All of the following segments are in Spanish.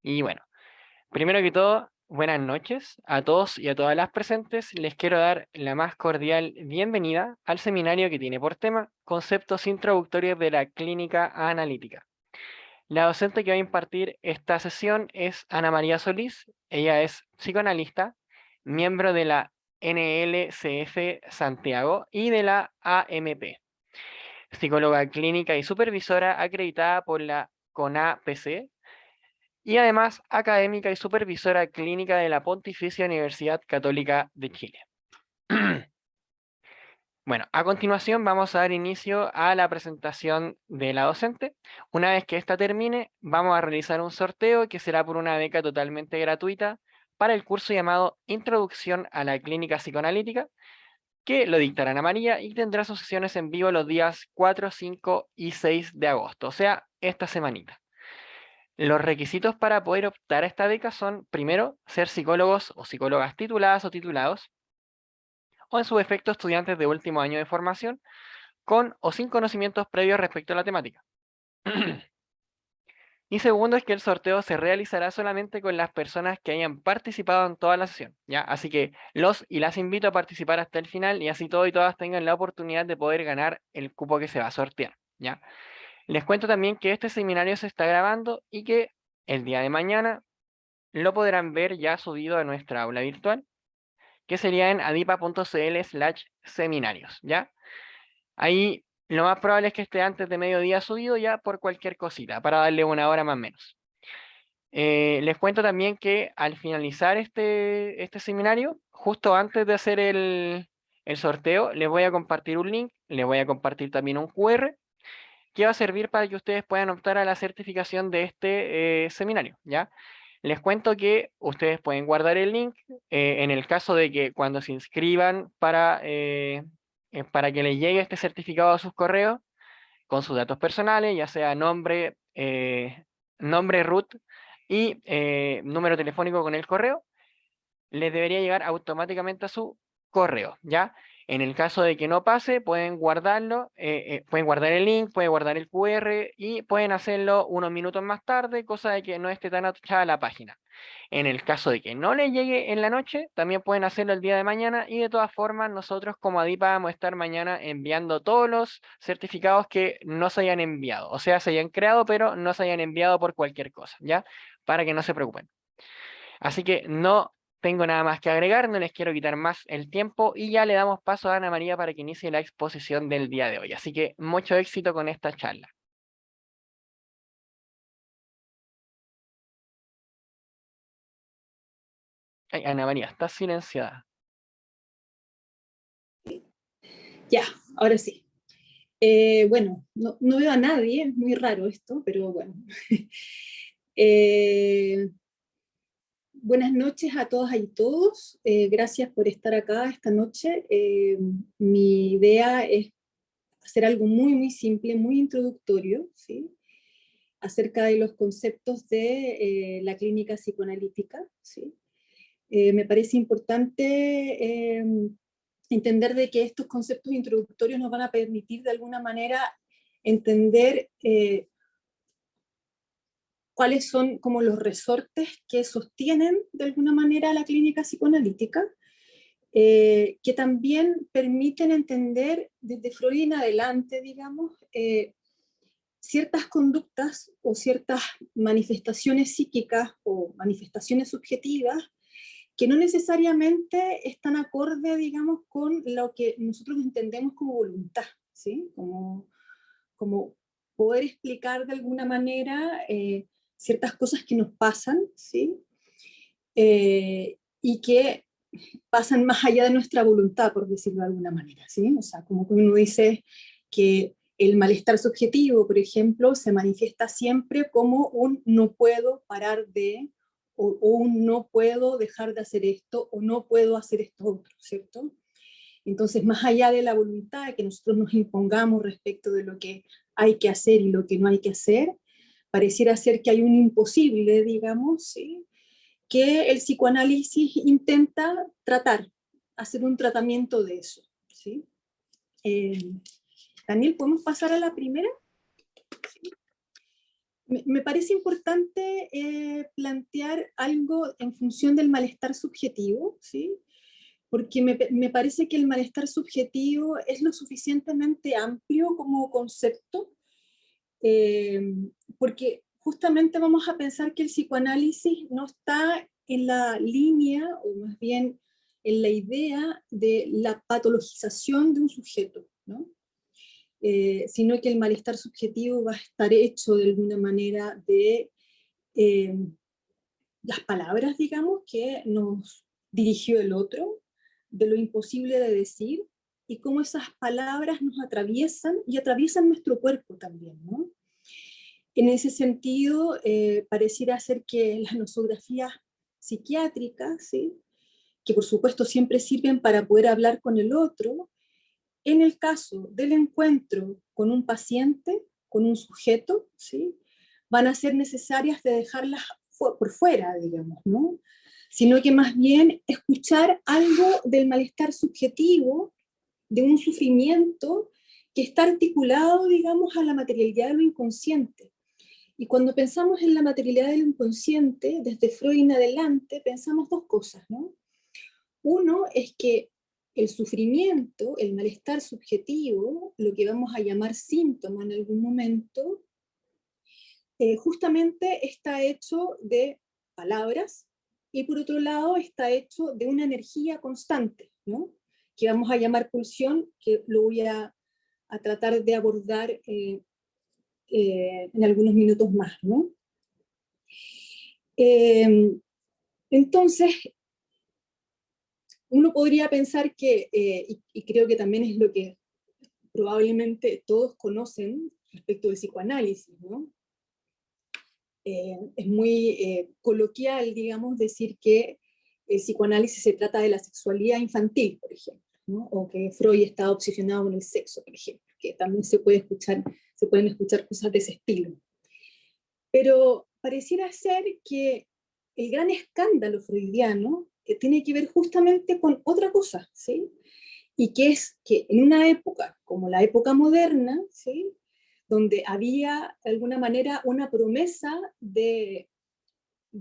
Y bueno, primero que todo, buenas noches a todos y a todas las presentes. Les quiero dar la más cordial bienvenida al seminario que tiene por tema Conceptos Introductorios de la Clínica Analítica. La docente que va a impartir esta sesión es Ana María Solís. Ella es psicoanalista, miembro de la NLCF Santiago y de la AMP, psicóloga clínica y supervisora acreditada por la CONAPC y además académica y supervisora clínica de la Pontificia Universidad Católica de Chile. Bueno, a continuación vamos a dar inicio a la presentación de la docente. Una vez que esta termine, vamos a realizar un sorteo que será por una beca totalmente gratuita para el curso llamado Introducción a la Clínica Psicoanalítica, que lo dictará Ana María y tendrá sus sesiones en vivo los días 4, 5 y 6 de agosto, o sea, esta semanita. Los requisitos para poder optar a esta beca son, primero, ser psicólogos o psicólogas tituladas o titulados, o en su defecto estudiantes de último año de formación, con o sin conocimientos previos respecto a la temática. Y segundo es que el sorteo se realizará solamente con las personas que hayan participado en toda la sesión, ¿ya? Así que los y las invito a participar hasta el final y así todos y todas tengan la oportunidad de poder ganar el cupo que se va a sortear, ¿ya? Les cuento también que este seminario se está grabando y que el día de mañana lo podrán ver ya subido a nuestra aula virtual, que sería en adipa.cl/seminarios, ¿ya? Ahí lo más probable es que esté antes de mediodía subido ya por cualquier cosita, para darle una hora más o menos. Les cuento también que al finalizar este seminario, justo antes de hacer el sorteo, les voy a compartir un link, les voy a compartir también un QR, que va a servir para que ustedes puedan optar a la certificación de este seminario, ¿ya? Les cuento que ustedes pueden guardar el link en el caso de que cuando se inscriban para que les llegue este certificado a sus correos con sus datos personales, ya sea nombre root y número telefónico con el correo, les debería llegar automáticamente a su correo, ¿ya? En el caso de que no pase, pueden guardarlo, pueden guardar el link, pueden guardar el QR y pueden hacerlo unos minutos más tarde, cosa de que no esté tan atachada la página. En el caso de que no les llegue en la noche, también pueden hacerlo el día de mañana y de todas formas nosotros como ADIPA vamos a estar mañana enviando todos los certificados que no se hayan enviado, o sea, se hayan creado pero no se hayan enviado por cualquier cosa, ¿ya? Para que no se preocupen. Así que no tengo nada más que agregar, no les quiero quitar más el tiempo y ya le damos paso a Ana María para que inicie la exposición del día de hoy. Así que mucho éxito con esta charla. Ay, Ana María, estás silenciada. Ya, ahora sí. Bueno, no veo a nadie, es muy raro esto, pero bueno. Eh, Buenas noches a todas y todos. Gracias por estar acá esta noche. Mi idea es hacer algo muy, muy simple, muy introductorio, ¿sí? Acerca de los conceptos de la clínica psicoanalítica, ¿sí? Me parece importante entender de que estos conceptos introductorios nos van a permitir de alguna manera entender cuáles son como los resortes que sostienen de alguna manera la clínica psicoanalítica, que también permiten entender desde Freud en adelante, digamos, ciertas conductas o ciertas manifestaciones psíquicas o manifestaciones subjetivas que no necesariamente están acorde, digamos, con lo que nosotros entendemos como voluntad, ¿sí? Como poder explicar de alguna manera ciertas cosas que nos pasan, ¿sí? Y que pasan más allá de nuestra voluntad, por decirlo de alguna manera, ¿sí? O sea, como que uno dice que el malestar subjetivo, por ejemplo, se manifiesta siempre como un no puedo parar de, o un no puedo dejar de hacer esto, o no puedo hacer esto otro, ¿cierto? Entonces, más allá de la voluntad que nosotros nos impongamos respecto de lo que hay que hacer y lo que no hay que hacer, pareciera ser que hay un imposible, digamos, ¿sí? Que el psicoanálisis intenta tratar, hacer un tratamiento de eso, ¿sí? Daniel, ¿podemos pasar a la primera? Me parece importante plantear algo en función del malestar subjetivo, ¿sí? Porque me parece que el malestar subjetivo es lo suficientemente amplio como concepto, eh, porque justamente vamos a pensar que el psicoanálisis no está en la línea, o más bien en la idea de la patologización de un sujeto, ¿no? Sino que el malestar subjetivo va a estar hecho de alguna manera de eh, las palabras, digamos, que nos dirigió el otro, de lo imposible de decir, y cómo esas palabras nos atraviesan y atraviesan nuestro cuerpo también, ¿no? En ese sentido, pareciera ser que las nosografías psiquiátricas, ¿sí? Que por supuesto siempre sirven para poder hablar con el otro, en el caso del encuentro con un paciente, con un sujeto, ¿sí? Van a ser necesarias de dejarlas por fuera, digamos, ¿no? Sino que más bien escuchar algo del malestar subjetivo, de un sufrimiento que está articulado, digamos, a la materialidad de lo inconsciente. Y cuando pensamos en la materialidad del inconsciente, desde Freud en adelante, pensamos dos cosas, ¿no? Uno es que el sufrimiento, el malestar subjetivo, lo que vamos a llamar síntoma en algún momento, justamente está hecho de palabras y por otro lado está hecho de una energía constante, ¿no? Que vamos a llamar pulsión, que lo voy a tratar de abordar en algunos minutos más, ¿no? Eh, entonces, uno podría pensar que, y creo que también es lo que probablemente todos conocen respecto del psicoanálisis, ¿no? Es muy coloquial, digamos, decir que el psicoanálisis se trata de la sexualidad infantil, por ejemplo, ¿no? O que Freud está obsesionado con el sexo, por ejemplo, que también se pueden escuchar cosas de ese estilo. Pero pareciera ser que el gran escándalo freudiano tiene que ver justamente con otra cosa, ¿sí? Y que es que en una época como la época moderna, ¿sí? Donde había de alguna manera una promesa de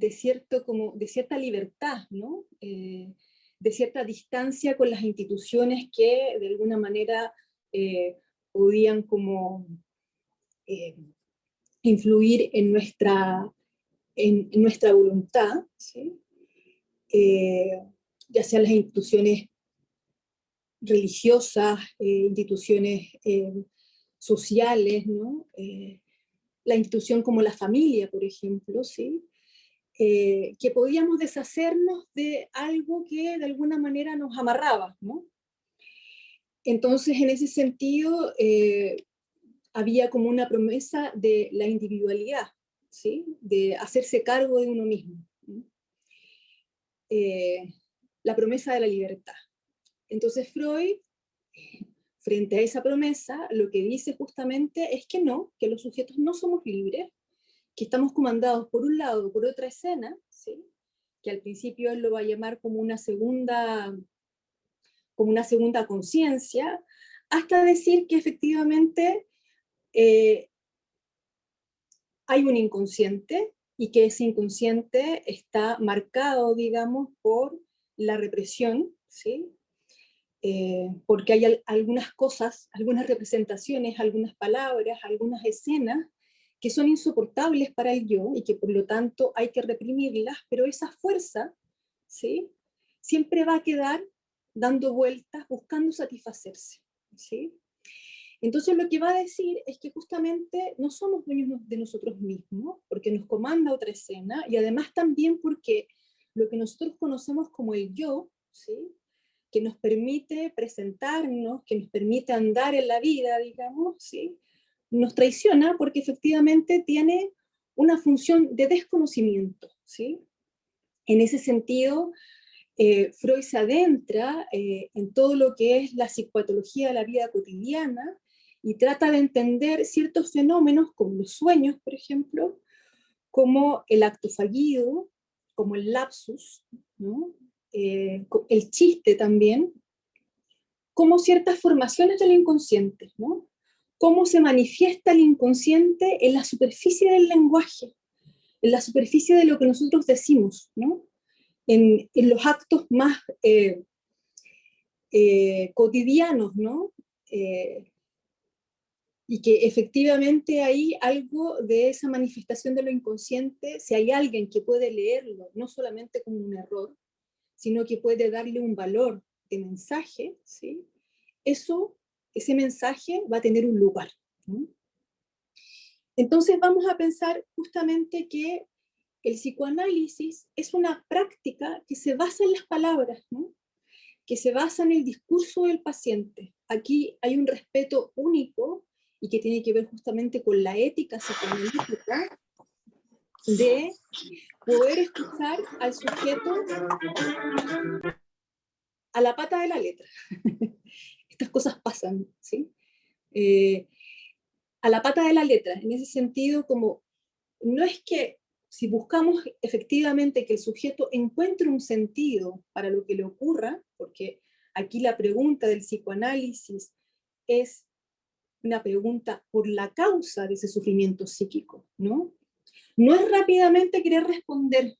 cierta libertad, ¿no? De cierta distancia con las instituciones que de alguna manera podían como eh, influir en nuestra voluntad, ¿sí? Eh, ya sean las instituciones religiosas, instituciones sociales, ¿no? La institución como la familia, por ejemplo, ¿sí? Que podíamos deshacernos de algo que de alguna manera nos amarraba, ¿no? Entonces, en ese sentido, había como una promesa de la individualidad, ¿sí? De hacerse cargo de uno mismo, ¿no? La promesa de la libertad. Entonces Freud, frente a esa promesa, lo que dice justamente es que no, que los sujetos no somos libres, que estamos comandados por un lado por otra escena, ¿sí? Que al principio él lo va a llamar como una segunda conciencia, hasta decir que efectivamente eh, hay un inconsciente y que ese inconsciente está marcado, digamos, por la represión, ¿sí? Porque hay algunas cosas, algunas representaciones, algunas palabras, algunas escenas que son insoportables para el yo y que por lo tanto hay que reprimirlas, pero esa fuerza, ¿sí? Siempre va a quedar dando vueltas, buscando satisfacerse, ¿sí? Entonces lo que va a decir es que justamente no somos dueños de nosotros mismos, porque nos comanda otra escena, y además también porque lo que nosotros conocemos como el yo, ¿sí? Que nos permite presentarnos, que nos permite andar en la vida, digamos, ¿sí? Nos traiciona porque efectivamente tiene una función de desconocimiento, ¿sí? En ese sentido, Freud se adentra en todo lo que es la psicopatología de la vida cotidiana y trata de entender ciertos fenómenos como los sueños, por ejemplo, como el acto fallido, como el lapsus, ¿no? El chiste también, como ciertas formaciones del inconsciente, ¿no? cómo se manifiesta el inconsciente en la superficie del lenguaje, en la superficie de lo que nosotros decimos, ¿no? En los actos más cotidianos, ¿no? Y que efectivamente hay algo de esa manifestación de lo inconsciente, si hay alguien que puede leerlo, no solamente como un error, sino que puede darle un valor de mensaje, ¿sí? Ese mensaje va a tener un lugar, ¿no? Entonces vamos a pensar justamente que el psicoanálisis es una práctica que se basa en las palabras, ¿no? Que se basa en el discurso del paciente. Aquí hay un respeto único y que tiene que ver justamente con la ética psicoanalítica de poder escuchar al sujeto a la pata de la letra. Estas cosas pasan, ¿sí? A la pata de la letra, en ese sentido, como no es que si buscamos efectivamente que el sujeto encuentre un sentido para lo que le ocurra, porque aquí la pregunta del psicoanálisis es una pregunta por la causa de ese sufrimiento psíquico, ¿no? No es rápidamente querer responder,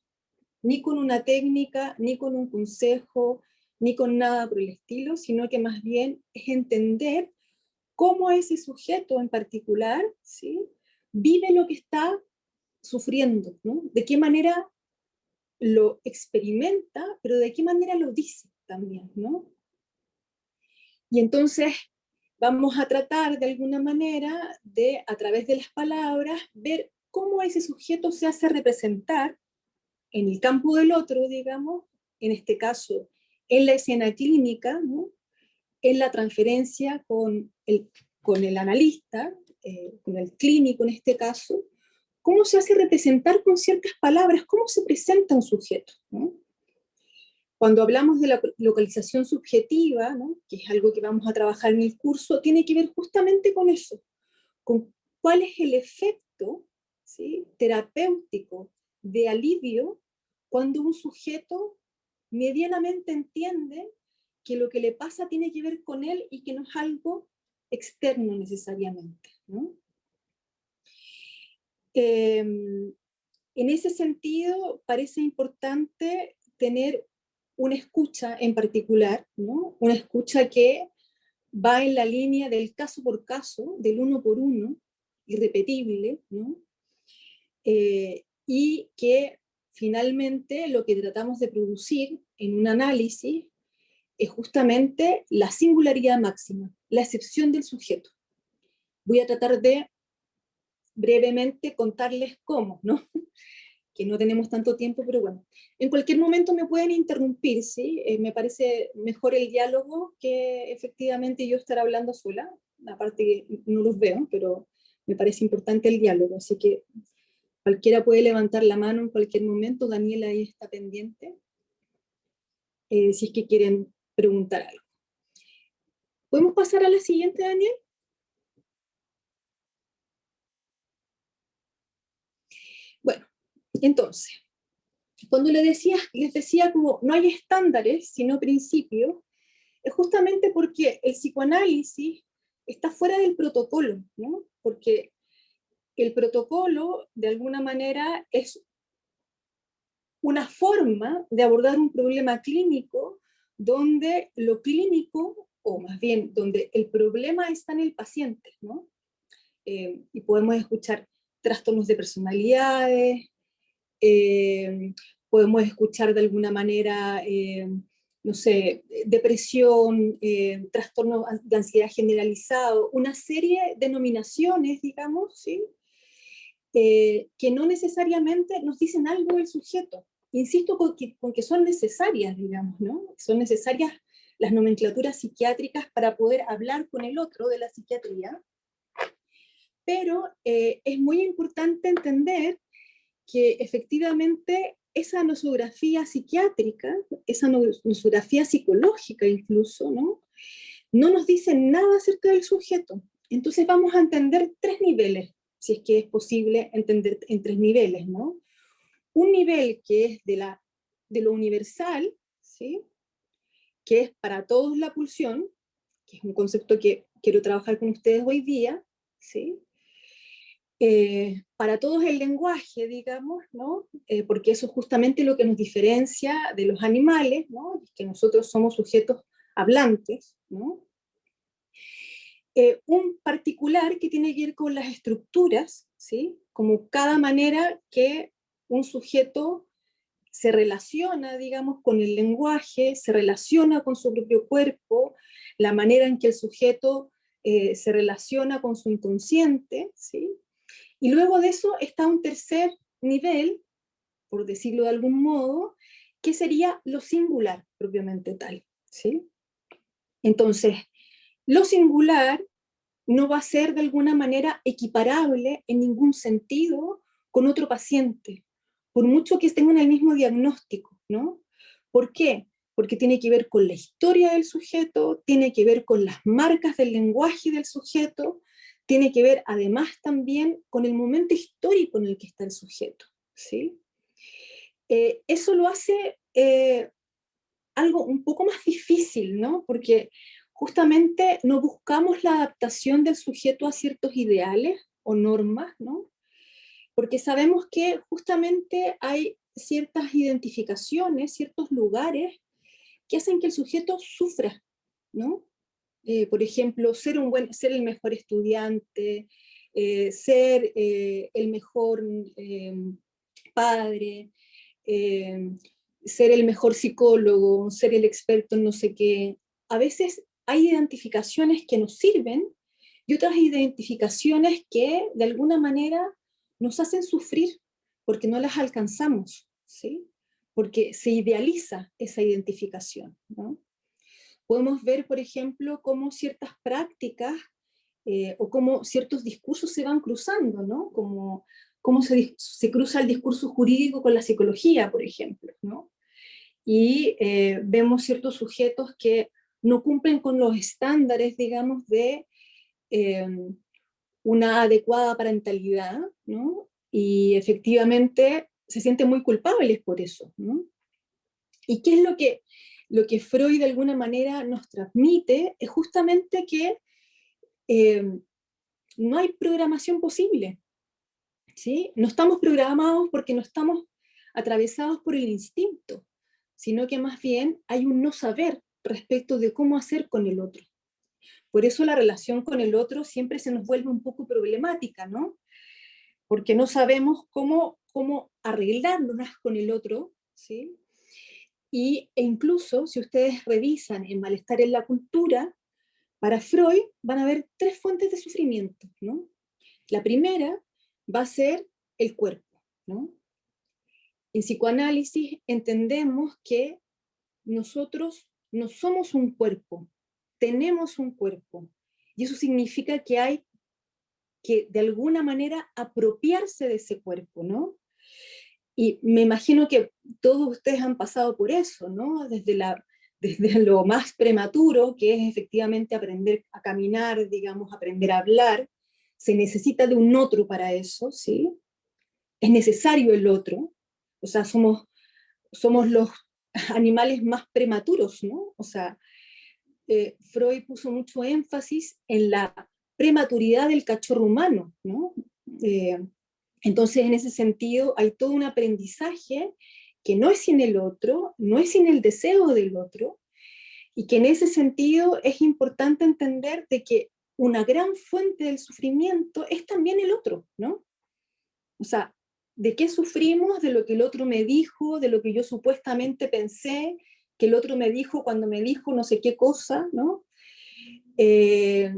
ni con una técnica, ni con un consejo, ni con nada por el estilo, sino que más bien es entender cómo ese sujeto en particular, ¿sí?, vive lo que está sufriendo, ¿no? De qué manera lo experimenta, pero de qué manera lo dice también, ¿no? Y entonces vamos a tratar de alguna manera de, a través de las palabras, ver cómo ese sujeto se hace representar en el campo del otro, digamos, en este caso, en la escena clínica, ¿no?, en la transferencia con el analista, con el clínico en este caso, cómo se hace representar con ciertas palabras, cómo se presenta un sujeto, ¿no? Cuando hablamos de la localización subjetiva, ¿no?, que es algo que vamos a trabajar en el curso, tiene que ver justamente con eso, con cuál es el efecto, ¿sí?, terapéutico de alivio cuando un sujeto medianamente entiende que lo que le pasa tiene que ver con él y que no es algo externo necesariamente, ¿no? En ese sentido, parece importante tener una escucha en particular, ¿no? Una escucha que va en la línea del caso por caso, del uno por uno, irrepetible, ¿no? Y que finalmente lo que tratamos de producir en un análisis es justamente la singularidad máxima, la excepción del sujeto. Voy a tratar de brevemente contarles cómo, ¿no? Que no tenemos tanto tiempo, pero bueno. En cualquier momento me pueden interrumpir, ¿sí? Me parece mejor el diálogo que efectivamente yo estar hablando sola. Aparte que no los veo, pero me parece importante el diálogo, así que cualquiera puede levantar la mano en cualquier momento. Daniela ahí está pendiente, si es que quieren preguntar algo. ¿Podemos pasar a la siguiente, Daniel? Bueno, entonces, cuando les decía como no hay estándares, sino principios, es justamente porque el psicoanálisis está fuera del protocolo, ¿no? Porque el protocolo, de alguna manera, es una forma de abordar un problema clínico donde lo clínico, o más bien, donde el problema está en el paciente, ¿no? Y podemos escuchar trastornos de personalidades, podemos escuchar de alguna manera, no sé, depresión, trastorno de ansiedad generalizado, una serie de denominaciones, digamos, ¿sí?, que no necesariamente nos dicen algo del sujeto. Insisto con que son necesarias, digamos, ¿no? Son necesarias las nomenclaturas psiquiátricas para poder hablar con el otro de la psiquiatría, pero es muy importante entender que efectivamente esa nosografía psiquiátrica, esa nosografía psicológica incluso, ¿no?, no nos dice nada acerca del sujeto. Entonces vamos a entender tres niveles, si es que es posible entender en tres niveles, ¿no? Un nivel que es de lo universal, ¿sí?, que es para todos la pulsión, que es un concepto que quiero trabajar con ustedes hoy día, ¿sí? Para todos el lenguaje, digamos, ¿no? Porque eso es justamente lo que nos diferencia de los animales, ¿no? Que nosotros somos sujetos hablantes, ¿no? Un particular que tiene que ver con las estructuras, ¿sí? Como cada manera que un sujeto se relaciona, digamos, con el lenguaje, se relaciona con su propio cuerpo, la manera en que el sujeto se relaciona con su inconsciente, ¿sí? Y luego de eso está un tercer nivel, por decirlo de algún modo, que sería lo singular propiamente tal, ¿sí? Entonces, lo singular no va a ser de alguna manera equiparable en ningún sentido con otro paciente, por mucho que tengan el mismo diagnóstico, ¿no? ¿Por qué? Porque tiene que ver con la historia del sujeto, tiene que ver con las marcas del lenguaje del sujeto, tiene que ver además también con el momento histórico en el que está el sujeto, ¿sí? Eso lo hace algo un poco más difícil, ¿no? Porque justamente no buscamos la adaptación del sujeto a ciertos ideales o normas, ¿no? Porque sabemos que justamente hay ciertas identificaciones, ciertos lugares que hacen que el sujeto sufra, ¿no? Por ejemplo, ser el mejor estudiante, ser el mejor padre, eh, ser el mejor psicólogo, ser el experto en no sé qué. A veces hay identificaciones que nos sirven y otras identificaciones que de alguna manera nos hacen sufrir porque no las alcanzamos, ¿sí? Porque se idealiza esa identificación, ¿no? Podemos ver, por ejemplo, cómo ciertas prácticas o cómo ciertos discursos se van cruzando, ¿no? Como cómo se cruza el discurso jurídico con la psicología, por ejemplo, ¿no? Y vemos ciertos sujetos que no cumplen con los estándares, digamos, de eh, una adecuada parentalidad, ¿no? Y efectivamente se sienten muy culpables por eso, ¿no? ¿Y qué es lo que Freud de alguna manera nos transmite? Es justamente que eh, no hay programación posible, ¿sí? No estamos programados porque no estamos atravesados por el instinto, sino que más bien hay un no saber respecto de cómo hacer con el otro. Por eso la relación con el otro siempre se nos vuelve un poco problemática, ¿no? Porque no sabemos cómo arreglarnos con el otro, ¿sí? E incluso, si ustedes revisan el malestar en la cultura, para Freud van a haber tres fuentes de sufrimiento, ¿no? La primera va a ser el cuerpo, ¿no? En psicoanálisis entendemos que nosotros no somos un cuerpo, tenemos un cuerpo. Y eso significa que hay que de alguna manera apropiarse de ese cuerpo, ¿no? Y me imagino que todos ustedes han pasado por eso, ¿no? Desde lo más prematuro, que es efectivamente aprender a caminar, digamos, aprender a hablar, se necesita de un otro para eso, ¿sí? Es necesario el otro, o sea, somos los animales más prematuros, ¿no? O sea, Freud puso mucho énfasis en la prematuridad del cachorro humano, ¿no? Eh, entonces, en ese sentido, hay todo un aprendizaje que no es sin el otro, no es sin el deseo del otro, y que en ese sentido es importante entender de que una gran fuente del sufrimiento es también el otro, ¿no? O sea, ¿de qué sufrimos? De lo que el otro me dijo, de lo que yo supuestamente pensé, que el otro me dijo cuando me dijo no sé qué cosa, ¿no? Eh,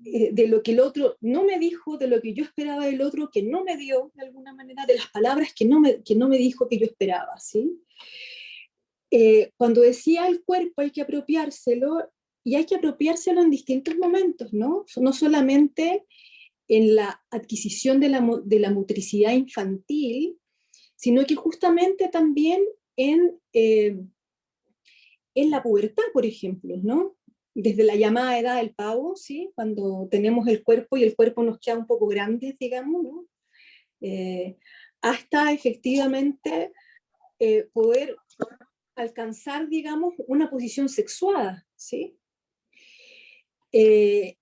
de lo que el otro no me dijo, de lo que yo esperaba del otro que no me dio, de alguna manera, de las palabras que no me dijo que yo esperaba, ¿sí? Cuando decía el cuerpo hay que apropiárselo, y hay que apropiárselo en distintos momentos, ¿no? No solamente en la adquisición de la motricidad infantil, sino que justamente también en la pubertad, por ejemplo, ¿no? Desde la llamada edad del pavo, ¿sí? Cuando tenemos el cuerpo y el cuerpo nos queda un poco grande, digamos, ¿no? Eh, hasta efectivamente poder alcanzar, digamos, una posición sexuada, ¿sí? Eh,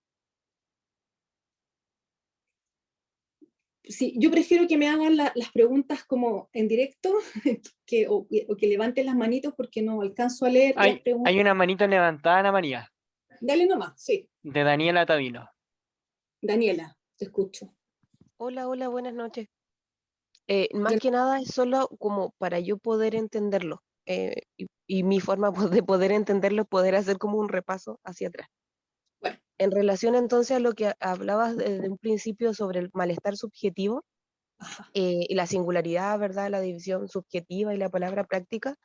Sí, yo prefiero que me hagan las preguntas como en directo o que levanten las manitos porque no alcanzo a leer las Hay preguntas. una manito levantada, Ana María, Dale nomás, sí. de Daniela Tavino. Daniela, te escucho. Hola, hola, buenas noches. Más Yo- que nada es solo como para yo poder entenderlo. Y mi forma de poder entenderlo es poder hacer como un repaso hacia atrás. bueno, En relación entonces a lo que hablabas desde un principio sobre el malestar subjetivo ajá, y la singularidad, ¿verdad? La división subjetiva y la palabra práctica,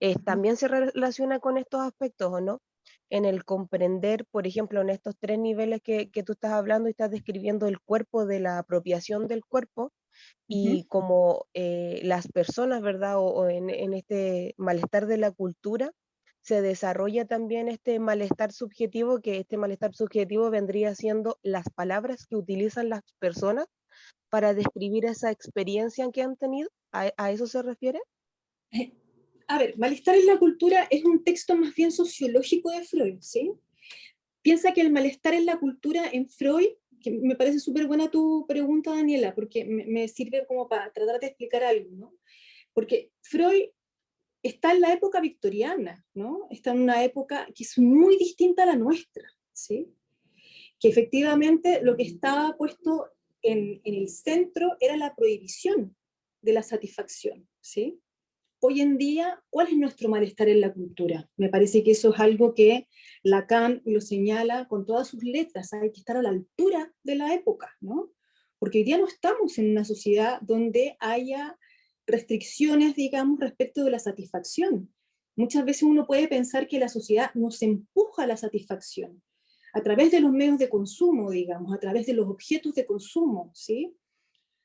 ujú, también se relaciona con estos aspectos, ¿o no? En el comprender, por ejemplo, en estos tres niveles que tú estás hablando y estás describiendo el cuerpo de la apropiación del cuerpo ujú. y como las personas, ¿verdad? O en este malestar de la cultura se desarrolla también este malestar subjetivo, que este malestar subjetivo vendría siendo las palabras que utilizan las personas para describir esa experiencia que han tenido. A eso se refiere? Eh, A ver, Malestar en la cultura es un texto más bien sociológico de Freud, ¿sí? Piensa que el malestar en la cultura en Freud, que me parece súper buena tu pregunta, Daniela, porque me sirve como para tratar de explicar algo, ¿no? Porque Freud está en la época victoriana, ¿no? Está en una época que es muy distinta a la nuestra, ¿sí? Que efectivamente lo que estaba puesto en el centro era la prohibición de la satisfacción, ¿sí? Hoy en día, ¿cuál es nuestro malestar en la cultura? Me parece que eso es algo que Lacan lo señala con todas sus letras, hay que estar a la altura de la época, ¿no? Porque hoy día no estamos en una sociedad donde haya restricciones, digamos, respecto de la satisfacción. Muchas veces uno puede pensar que la sociedad nos empuja a la satisfacción a través de los medios de consumo, digamos, a través de los objetos de consumo, ¿sí?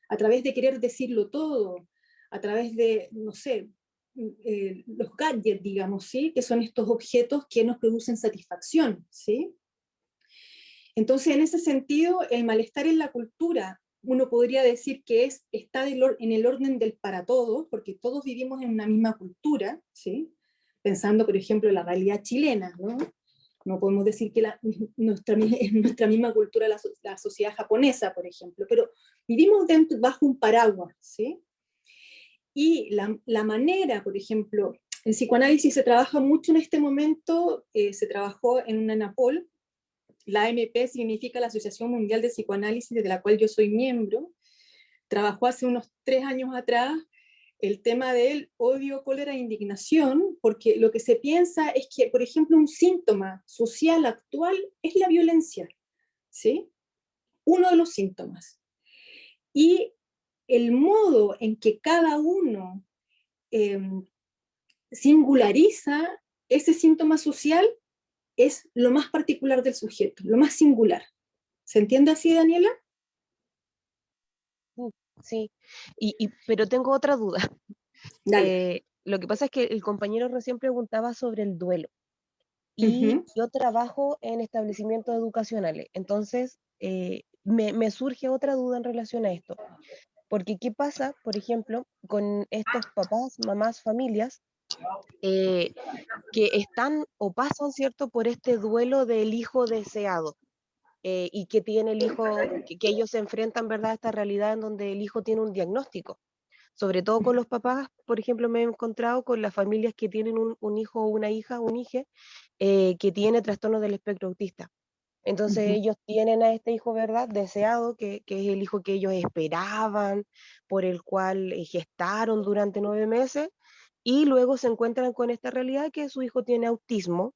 A través de querer decirlo todo, a través de, no sé, los gadgets, digamos, ¿sí? Que son estos objetos que nos producen satisfacción, ¿sí? Entonces, en ese sentido, el malestar en la cultura, uno podría decir que está en el orden del para todos, porque todos vivimos en una misma cultura, ¿sí? Pensando, por ejemplo, en la realidad chilena, ¿no? No podemos decir que nuestra misma cultura la sociedad japonesa, por ejemplo, pero vivimos bajo un paraguas, ¿sí? Y la manera, por ejemplo, el psicoanálisis se trabaja mucho en este momento, se trabajó en una ANAPOL, la AMP significa la Asociación Mundial de Psicoanálisis, de la cual yo soy miembro, trabajó hace unos 3 años atrás el tema del odio, cólera e indignación, porque lo que se piensa es que, por ejemplo, un síntoma social actual es la violencia, ¿sí? Uno de los síntomas. Y el modo en que cada uno eh, singulariza ese síntoma social es lo más particular del sujeto, lo más singular. ¿Se entiende así, Daniela? Mm, sí, pero tengo otra duda. Dale. Lo que pasa es que el compañero recién preguntaba sobre el duelo y Ujú. yo trabajo en establecimientos educacionales, entonces me surge otra duda en relación a esto, porque ¿qué pasa, por ejemplo, con estos papás, mamás, familias eh, que están o pasan, ¿cierto?, por este duelo del hijo deseado? Y que tiene el hijo, que ellos se enfrentan, ¿verdad?, a esta realidad en donde el hijo tiene un diagnóstico. Sobre todo con los papás, por ejemplo, me he encontrado con las familias que tienen un hijo o una hija, un hije, que tiene trastorno del espectro autista. Entonces Ujú. ellos tienen a este hijo, ¿verdad?, deseado, que es el hijo que ellos esperaban, por el cual gestaron durante 9 meses, y luego se encuentran con esta realidad que su hijo tiene autismo,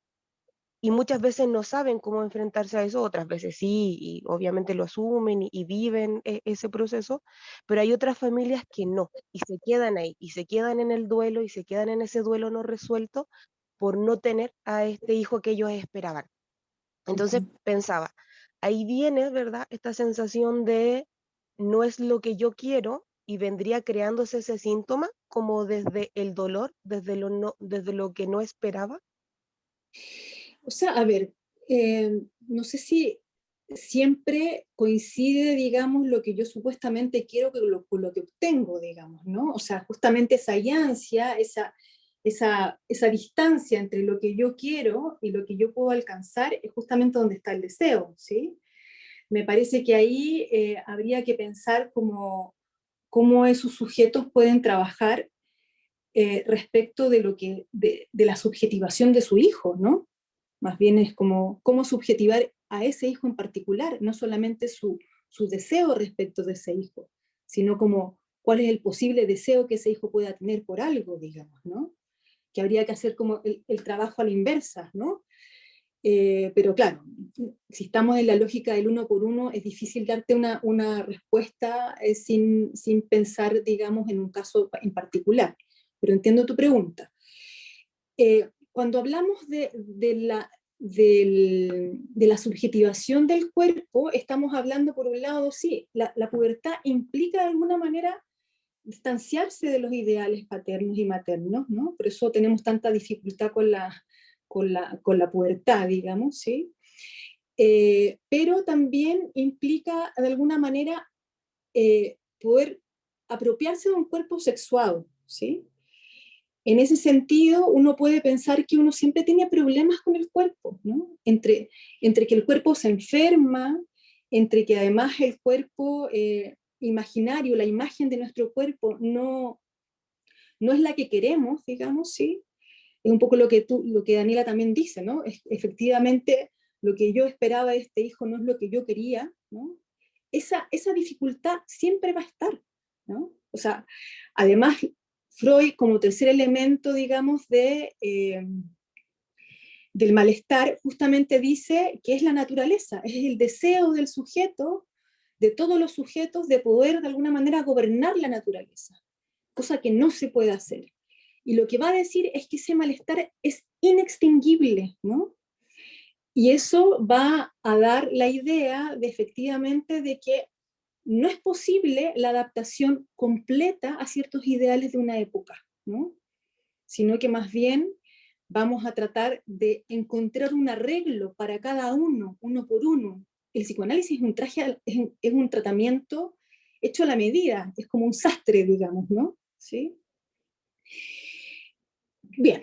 y muchas veces no saben cómo enfrentarse a eso, otras veces sí, y obviamente lo asumen y viven ese proceso, pero hay otras familias que no, y se quedan ahí, y se quedan en el duelo, y se quedan en ese duelo no resuelto por no tener a este hijo que ellos esperaban. Entonces Ujú. pensaba, ahí viene, ¿verdad?, esta sensación de no es lo que yo quiero, y vendría creándose ese síntoma como desde el dolor, desde lo que no esperaba. O sea, a ver, no sé si siempre coincide, digamos, lo que yo supuestamente quiero con lo que obtengo, digamos, ¿no? O sea, justamente esa ansia, esa distancia entre lo que yo quiero y lo que yo puedo alcanzar es justamente donde está el deseo, ¿sí? me parece que ahí habría que pensar cómo esos sujetos pueden trabajar respecto de de la subjetivación de su hijo, ¿no? Más bien es como cómo subjetivar a ese hijo en particular, no solamente su deseo respecto de ese hijo, sino como cuál es el posible deseo que ese hijo pueda tener por algo, digamos, ¿no? Que habría que hacer como el trabajo a la inversa, ¿no? Pero claro, si estamos en la lógica del uno por uno, es difícil darte una respuesta sin pensar, digamos, en un caso en particular. Pero entiendo tu pregunta. Cuando hablamos de la subjetivación del cuerpo, estamos hablando, por un lado, sí, la pubertad implica de alguna manera distanciarse de los ideales paternos y maternos, ¿no? Por eso tenemos tanta dificultad con la pubertad, digamos, ¿sí? Pero también implica de alguna manera poder apropiarse de un cuerpo sexuado, ¿sí? En ese sentido, uno puede pensar que uno siempre tiene problemas con el cuerpo, ¿no? Entre que el cuerpo se enferma, entre que además el cuerpo imaginario, la imagen de nuestro cuerpo no es la que queremos, digamos, ¿sí? Es un poco lo que Daniela también dice, ¿no? Efectivamente, lo que yo esperaba de este hijo no es lo que yo quería, ¿no? Esa dificultad siempre va a estar, ¿no? O sea, además, Freud, como tercer elemento, digamos, del malestar, justamente dice que es la naturaleza, es el deseo del sujeto, de todos los sujetos, de poder de alguna manera gobernar la naturaleza, cosa que no se puede hacer. Y lo que va a decir es que ese malestar es inextinguible, ¿no? Y eso va a dar la idea de efectivamente de que no es posible la adaptación completa a ciertos ideales de una época, ¿no? Sino que más bien vamos a tratar de encontrar un arreglo para cada uno, uno por uno. El psicoanálisis es un tratamiento hecho a la medida, es como un sastre, digamos, ¿no? ¿Sí? Bien,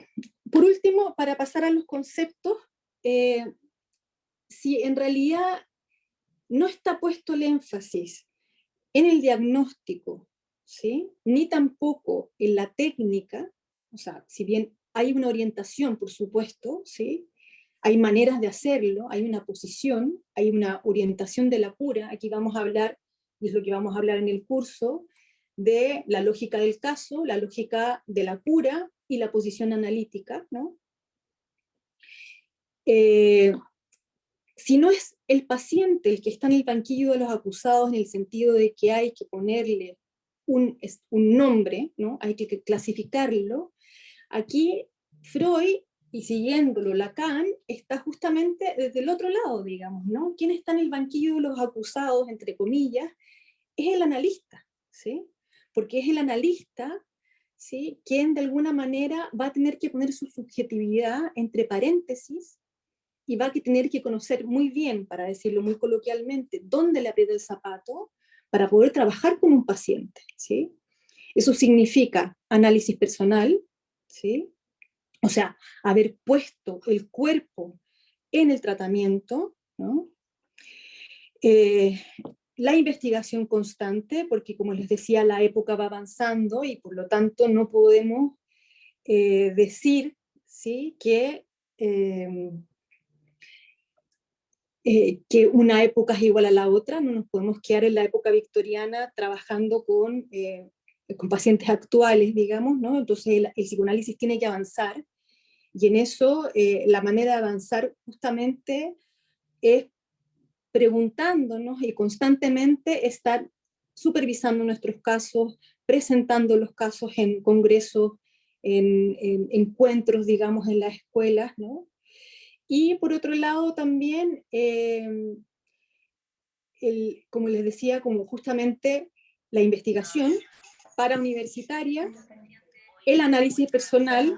por último, para pasar a los conceptos, si en realidad no está puesto el énfasis en el diagnóstico, ¿sí? Ni tampoco en la técnica, o sea, si bien hay una orientación, por supuesto, ¿sí? Hay maneras de hacerlo, hay una posición, hay una orientación de la cura. Aquí vamos a hablar, y es lo que vamos a hablar en el curso, de la lógica del caso, la lógica de la cura y la posición analítica, ¿no? Si no es el paciente el que está en el banquillo de los acusados en el sentido de que hay que ponerle un nombre, ¿no? Hay que clasificarlo, aquí Freud, y siguiéndolo Lacan, está justamente desde el otro lado, digamos, ¿no? ¿Quién está en el banquillo de los acusados, entre comillas? Es el analista, ¿sí? Porque es el analista, ¿sí? Quien de alguna manera va a tener que poner su subjetividad entre paréntesis y va a tener que conocer muy bien, para decirlo muy coloquialmente, dónde le aprieta el zapato para poder trabajar con un paciente, ¿sí? Eso significa análisis personal, ¿sí? O sea, haber puesto el cuerpo en el tratamiento, ¿no? La investigación constante, porque como les decía, la época va avanzando y por lo tanto no podemos decir, ¿sí? Que una época es igual a la otra, no nos podemos quedar en la época victoriana trabajando con pacientes actuales, digamos, ¿no? Entonces el psicoanálisis tiene que avanzar y en eso la manera de avanzar justamente es preguntándonos y constantemente estar supervisando nuestros casos, presentando los casos en congresos, en encuentros, digamos, en las escuelas, ¿no? Y por otro lado también, como les decía, como justamente la investigación parauniversitaria, el análisis personal,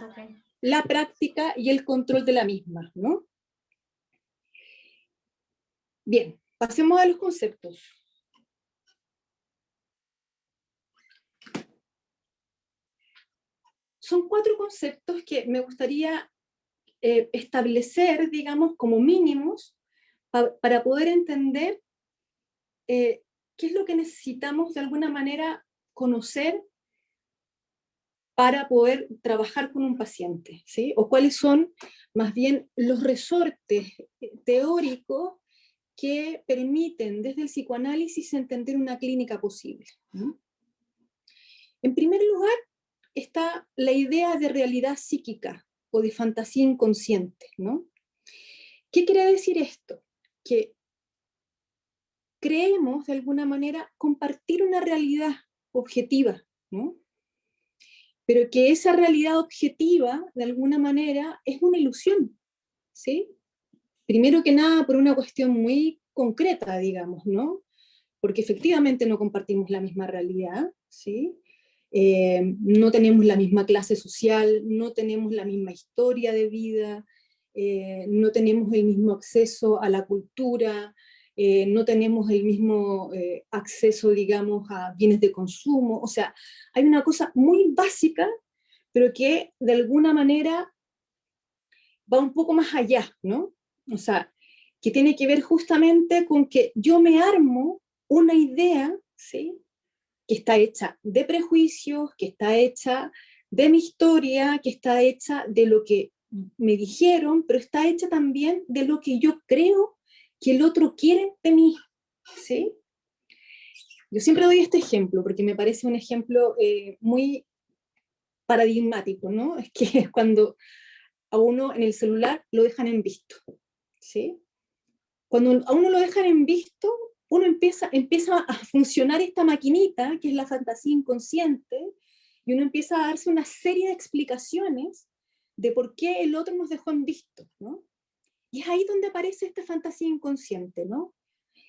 la práctica y el control de la misma, ¿no? Bien, pasemos a los conceptos. Son 4 conceptos que me gustaría establecer, digamos, como mínimos para poder entender qué es lo que necesitamos de alguna manera conocer para poder trabajar con un paciente, ¿sí? O cuáles son más bien los resortes teóricos que permiten desde el psicoanálisis entender una clínica posible, ¿no? En primer lugar está la idea de realidad psíquica o de fantasía inconsciente, ¿no? ¿Qué quiere decir esto? Que creemos de alguna manera compartir una realidad objetiva, ¿no? Pero que esa realidad objetiva de alguna manera es una ilusión, ¿sí? Primero que nada por una cuestión muy concreta, digamos, ¿no? Porque efectivamente no compartimos la misma realidad, ¿sí? No tenemos la misma clase social, no tenemos la misma historia de vida, no tenemos el mismo acceso a la cultura, no tenemos el mismo acceso, digamos, a bienes de consumo. O sea, hay una cosa muy básica, pero que de alguna manera va un poco más allá, ¿no? O sea, que tiene que ver justamente con que yo me armo una idea, ¿sí? Que está hecha de prejuicios, que está hecha de mi historia, que está hecha de lo que me dijeron, pero está hecha también de lo que yo creo que el otro quiere de mí, ¿sí? Yo siempre doy este ejemplo porque me parece un ejemplo muy paradigmático, ¿no? Es que es cuando a uno en el celular lo dejan en visto, ¿sí? Cuando a uno lo dejan en visto, uno empieza a funcionar esta maquinita, que es la fantasía inconsciente, y uno empieza a darse una serie de explicaciones de por qué el otro nos dejó en visto, ¿no? Y es ahí donde aparece esta fantasía inconsciente, ¿no?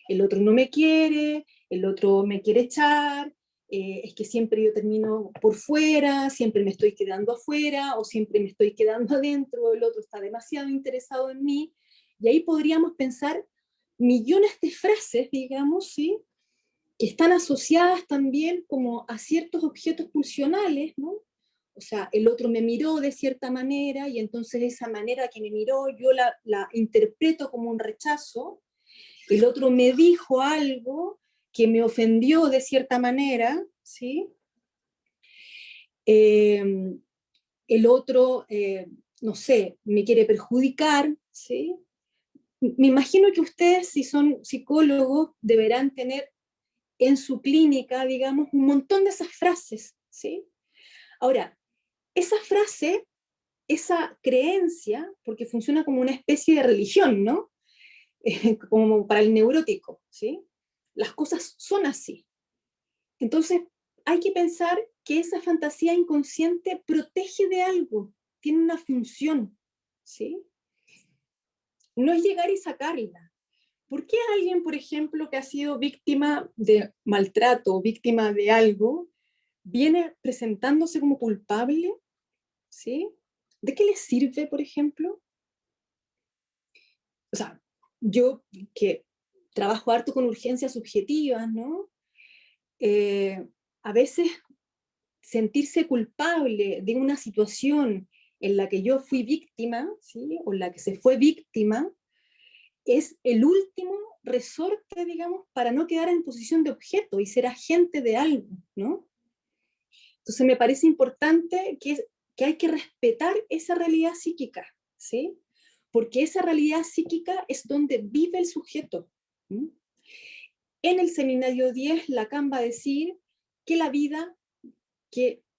El otro no me quiere, el otro me quiere echar, es que siempre yo termino por fuera, siempre me estoy quedando afuera, o siempre me estoy quedando adentro, el otro está demasiado interesado en mí, y ahí podríamos pensar millones de frases, digamos, ¿sí? Que están asociadas también como a ciertos objetos pulsionales, ¿no? O sea, el otro me miró de cierta manera y entonces esa manera que me miró yo la interpreto como un rechazo, el otro me dijo algo que me ofendió de cierta manera, ¿sí? El otro, no sé, me quiere perjudicar, ¿sí? Me imagino que ustedes, si son psicólogos, deberán tener en su clínica, digamos, un montón de esas frases, ¿sí? Ahora, esa frase, esa creencia, porque funciona como una especie de religión, ¿no? Como para el neurótico, ¿sí? Las cosas son así. Entonces, hay que pensar que esa fantasía inconsciente protege de algo, tiene una función, ¿sí? No es llegar y sacarla. ¿Por qué alguien, por ejemplo, que ha sido víctima de maltrato, víctima de algo, viene presentándose como culpable? ¿Sí? ¿De qué le sirve, por ejemplo? O sea, yo que trabajo harto con urgencias subjetivas, ¿no? A veces sentirse culpable de una situación en la que yo fui víctima, ¿sí? O en la que se fue víctima, es el último resorte, digamos, para no quedar en posición de objeto y ser agente de algo, ¿no? Entonces me parece importante que hay que respetar esa realidad psíquica, ¿sí? Porque esa realidad psíquica es donde vive el sujeto. ¿Sí? En el seminario 10, Lacan va a decir que la vida,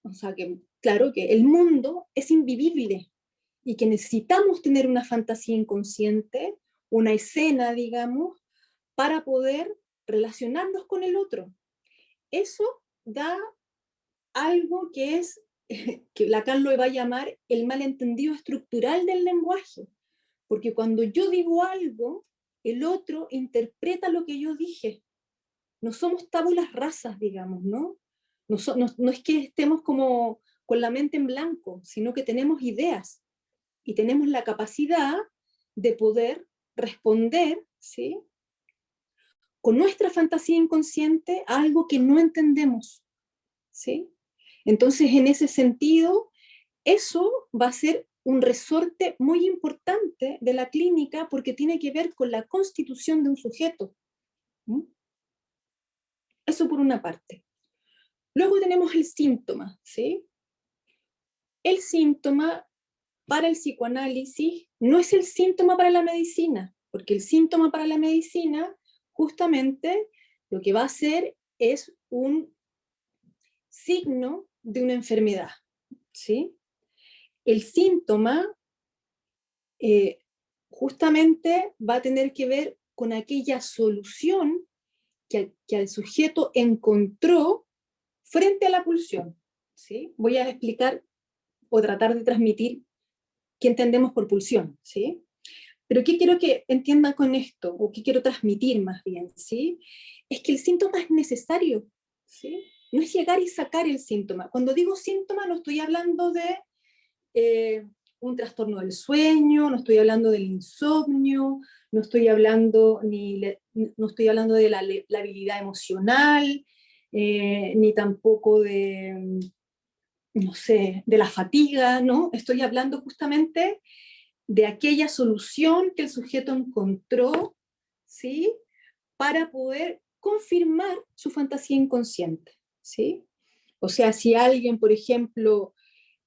o sea, que claro, que el mundo es invivible y que necesitamos tener una fantasía inconsciente, una escena, digamos, para poder relacionarnos con el otro. Eso da algo que es, que Lacan lo va a llamar el malentendido estructural del lenguaje, porque cuando yo digo algo, el otro interpreta lo que yo dije. No somos tábulas rasas, digamos, ¿no? No es que estemos como con la mente en blanco, sino que tenemos ideas y tenemos la capacidad de poder responder, ¿sí? Con nuestra fantasía inconsciente a algo que no entendemos, ¿sí? Entonces, en ese sentido, eso va a ser un resorte muy importante de la clínica porque tiene que ver con la constitución de un sujeto. ¿Sí? Eso por una parte. Luego tenemos el síntoma, ¿sí? El síntoma para el psicoanálisis no es el síntoma para la medicina, porque el síntoma para la medicina justamente lo que va a hacer es un signo de una enfermedad, ¿sí? El síntoma justamente va a tener que ver con aquella solución que el sujeto encontró frente a la pulsión, ¿sí? Voy a explicar o tratar de transmitir qué entendemos por pulsión, ¿sí? Pero ¿qué quiero que entiendan con esto? O qué quiero transmitir más bien, ¿sí? Es que el síntoma es necesario, ¿sí? No es llegar y sacar el síntoma. Cuando digo síntoma no estoy hablando de un trastorno del sueño, no estoy hablando del insomnio, no estoy hablando, no estoy hablando de la habilidad emocional, ni tampoco de, no sé, de la fatiga, ¿no? Estoy hablando justamente de aquella solución que el sujeto encontró, ¿sí? Para poder confirmar su fantasía inconsciente, ¿sí? O sea, si alguien, por ejemplo,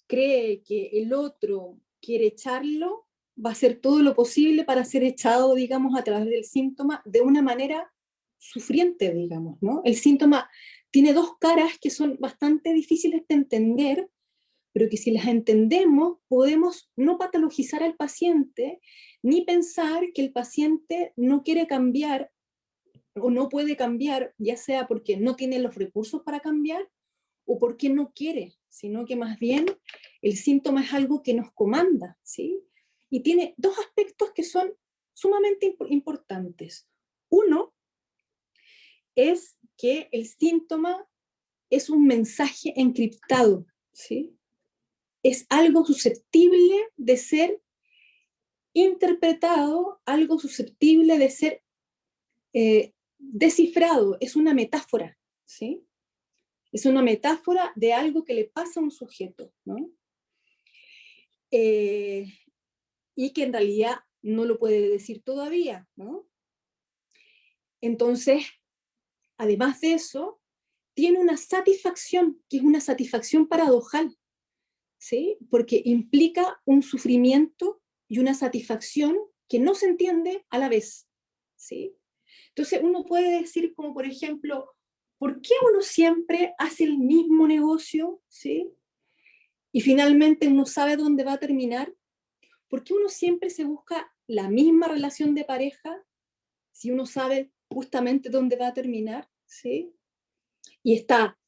cree que el otro quiere echarlo, va a hacer todo lo posible para ser echado, digamos, a través del síntoma de una manera sufriente, digamos, ¿no? El síntoma tiene dos caras que son bastante difíciles de entender, pero que si las entendemos podemos no patologizar al paciente ni pensar que el paciente no quiere cambiar o no puede cambiar, ya sea porque no tiene los recursos para cambiar o porque no quiere, sino que más bien el síntoma es algo que nos comanda, ¿sí? Y tiene dos aspectos que son sumamente importantes. Uno es que el síntoma es un mensaje encriptado, ¿sí? Es algo susceptible de ser interpretado, algo susceptible de ser descifrado, es una metáfora, ¿sí? Es una metáfora de algo que le pasa a un sujeto, ¿no? Y que en realidad no lo puede decir todavía, ¿no? Entonces, además de eso, tiene una satisfacción, que es una satisfacción paradojal, ¿sí? Porque implica un sufrimiento y una satisfacción que no se entiende a la vez, ¿sí? Entonces uno puede decir como por ejemplo, ¿por qué uno siempre hace el mismo negocio, ¿sí? Y finalmente uno sabe dónde va a terminar? ¿Por qué uno siempre se busca la misma relación de pareja si uno sabe justamente dónde va a terminar, ¿sí? Y está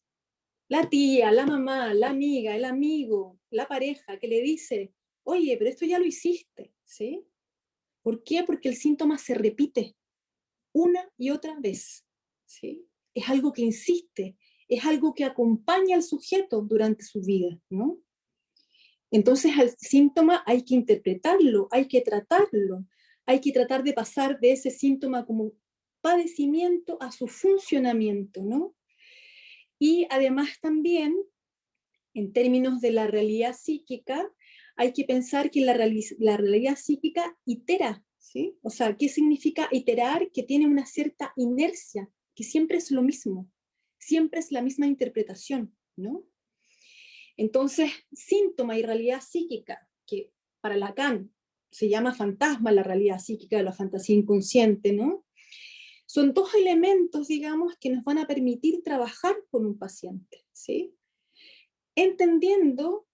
la tía, la mamá, la amiga, el amigo, la pareja que le dice, oye, pero esto ya lo hiciste, ¿sí? ¿Por qué? Porque el síntoma se repite una y otra vez, ¿sí? Es algo que insiste, es algo que acompaña al sujeto durante su vida, ¿no? Entonces al síntoma hay que interpretarlo, hay que tratarlo, hay que tratar de pasar de ese síntoma como padecimiento a su funcionamiento, ¿no? Y además también, en términos de la realidad psíquica, hay que pensar que la realidad psíquica itera, ¿sí? O sea, ¿qué significa iterar? Que tiene una cierta inercia, que siempre es lo mismo, siempre es la misma interpretación, ¿no? Entonces, síntoma y realidad psíquica, que para Lacan se llama fantasma la realidad psíquica de la fantasía inconsciente, ¿no? Son dos elementos, digamos, que nos van a permitir trabajar con un paciente, ¿sí? Entendiendo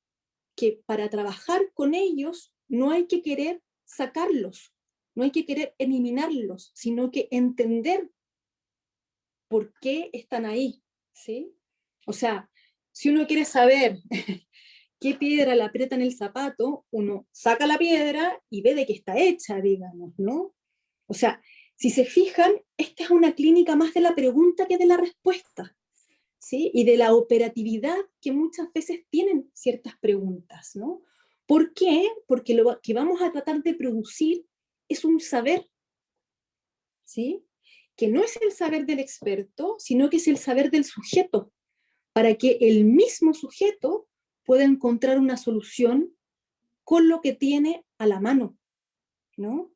que para trabajar con ellos no hay que querer sacarlos, no hay que querer eliminarlos, sino que entender por qué están ahí, ¿sí? O sea, si uno quiere saber qué piedra le aprieta en el zapato, uno saca la piedra y ve de qué está hecha, digamos, ¿no? O sea, si se fijan, esta es una clínica más de la pregunta que de la respuesta, ¿sí? Y de la operatividad que muchas veces tienen ciertas preguntas, ¿no? ¿Por qué? Porque lo que vamos a tratar de producir es un saber, ¿sí? Que no es el saber del experto, sino que es el saber del sujeto, para que el mismo sujeto pueda encontrar una solución con lo que tiene a la mano, ¿no?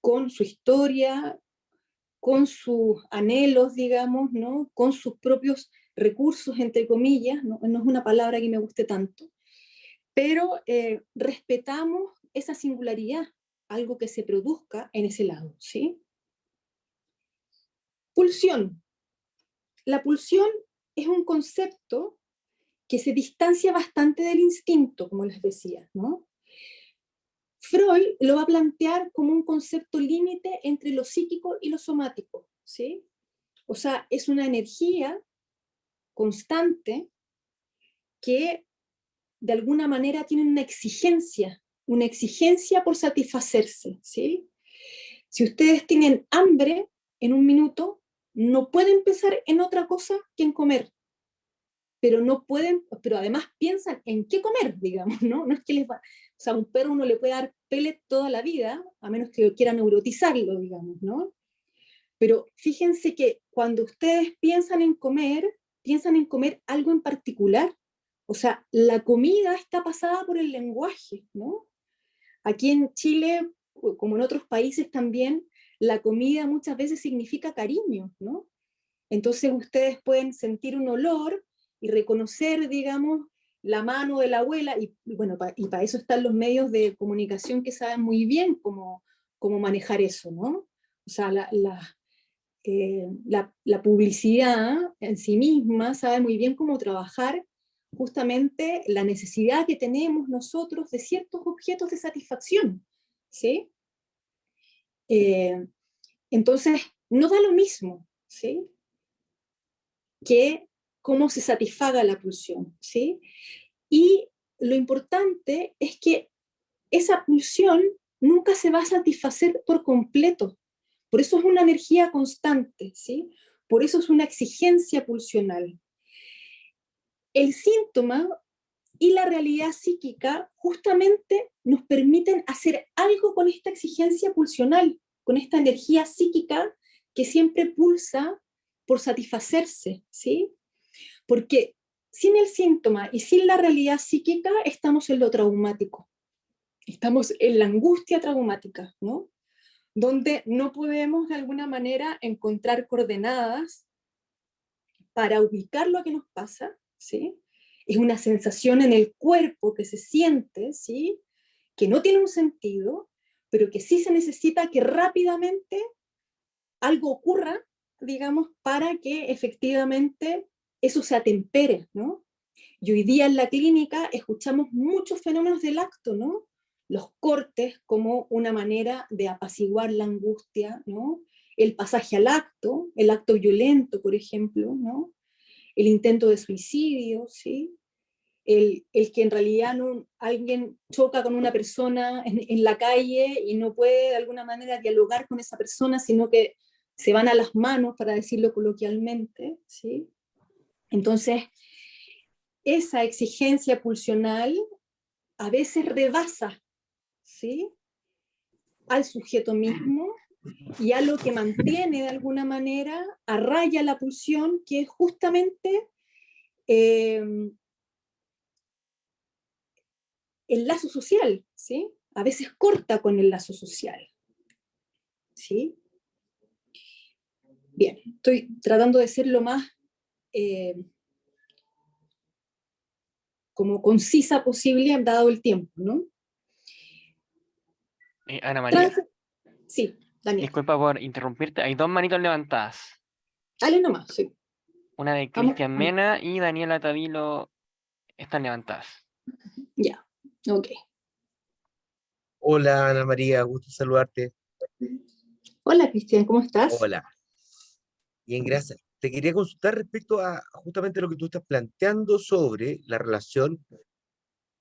Con su historia, con sus anhelos, digamos, ¿no? Con sus propios recursos, entre comillas, no, no es una palabra que me guste tanto, pero respetamos esa singularidad, algo que se produzca en ese lado, ¿sí? Pulsión. La pulsión es un concepto que se distancia bastante del instinto, como les decía, ¿no? Freud lo va a plantear como un concepto límite entre lo psíquico y lo somático, ¿sí? O sea, es una energía constante que de alguna manera tiene una exigencia por satisfacerse, ¿sí? Si ustedes tienen hambre en un minuto, no pueden pensar en otra cosa que en comer, pero no pueden, pero además piensan en qué comer, digamos, ¿no? No es que les va, o sea, a un perro uno le puede dar pellet toda la vida, a menos que quiera neurotizarlo, digamos, ¿no? Pero fíjense que cuando ustedes piensan en comer algo en particular. O sea, la comida está pasada por el lenguaje, ¿no? Aquí en Chile, como en otros países también, la comida muchas veces significa cariño, ¿no? Entonces ustedes pueden sentir un olor y reconocer, digamos, la mano de la abuela, y bueno, y para eso están los medios de comunicación que saben muy bien cómo manejar eso, ¿no? O sea, la publicidad en sí misma sabe muy bien cómo trabajar justamente la necesidad que tenemos nosotros de ciertos objetos de satisfacción, ¿sí? Eh, entonces, no da lo mismo, ¿sí? Que cómo se satisfaga la pulsión, ¿sí? Y lo importante es que esa pulsión nunca se va a satisfacer por completo. Por eso es una energía constante, ¿sí? Por eso es una exigencia pulsional. El síntoma y la realidad psíquica justamente nos permiten hacer algo con esta exigencia pulsional, con esta energía psíquica que siempre pulsa por satisfacerse, ¿sí? Porque sin el síntoma y sin la realidad psíquica estamos en lo traumático, estamos en la angustia traumática, ¿no? Donde no podemos de alguna manera encontrar coordenadas para ubicar lo que nos pasa, ¿sí? Es una sensación en el cuerpo que se siente, ¿sí? Que no tiene un sentido, pero que sí se necesita que rápidamente algo ocurra, digamos, para que efectivamente eso se atempere, ¿no? Y hoy día en la clínica escuchamos muchos fenómenos del acto, ¿no? Los cortes como una manera de apaciguar la angustia, ¿no? El pasaje al acto, el acto violento, por ejemplo, ¿no? El intento de suicidio, ¿sí? El que en realidad no, alguien choca con una persona en la calle y no puede de alguna manera dialogar con esa persona, sino que se van a las manos, para decirlo coloquialmente, ¿sí? Entonces, esa exigencia pulsional a veces rebasa, ¿sí? Al sujeto mismo y a lo que mantiene de alguna manera a raya la pulsión, que es justamente eh, el lazo social, ¿sí? A veces corta con el lazo social, ¿sí? Bien, estoy tratando de ser lo más eh, como concisa posible dado el tiempo, ¿no? Ana María, Sí, Daniel, disculpa por interrumpirte. Hay dos manitos levantadas. dale nomás, sí. Una de Vamos, Cristian Mena y Daniela Tavilo están levantadas. ya, ok. Hola Ana María, gusto saludarte. Hola Cristian, ¿cómo estás? Hola, bien, gracias. Te quería consultar respecto a justamente lo que tú estás planteando sobre la relación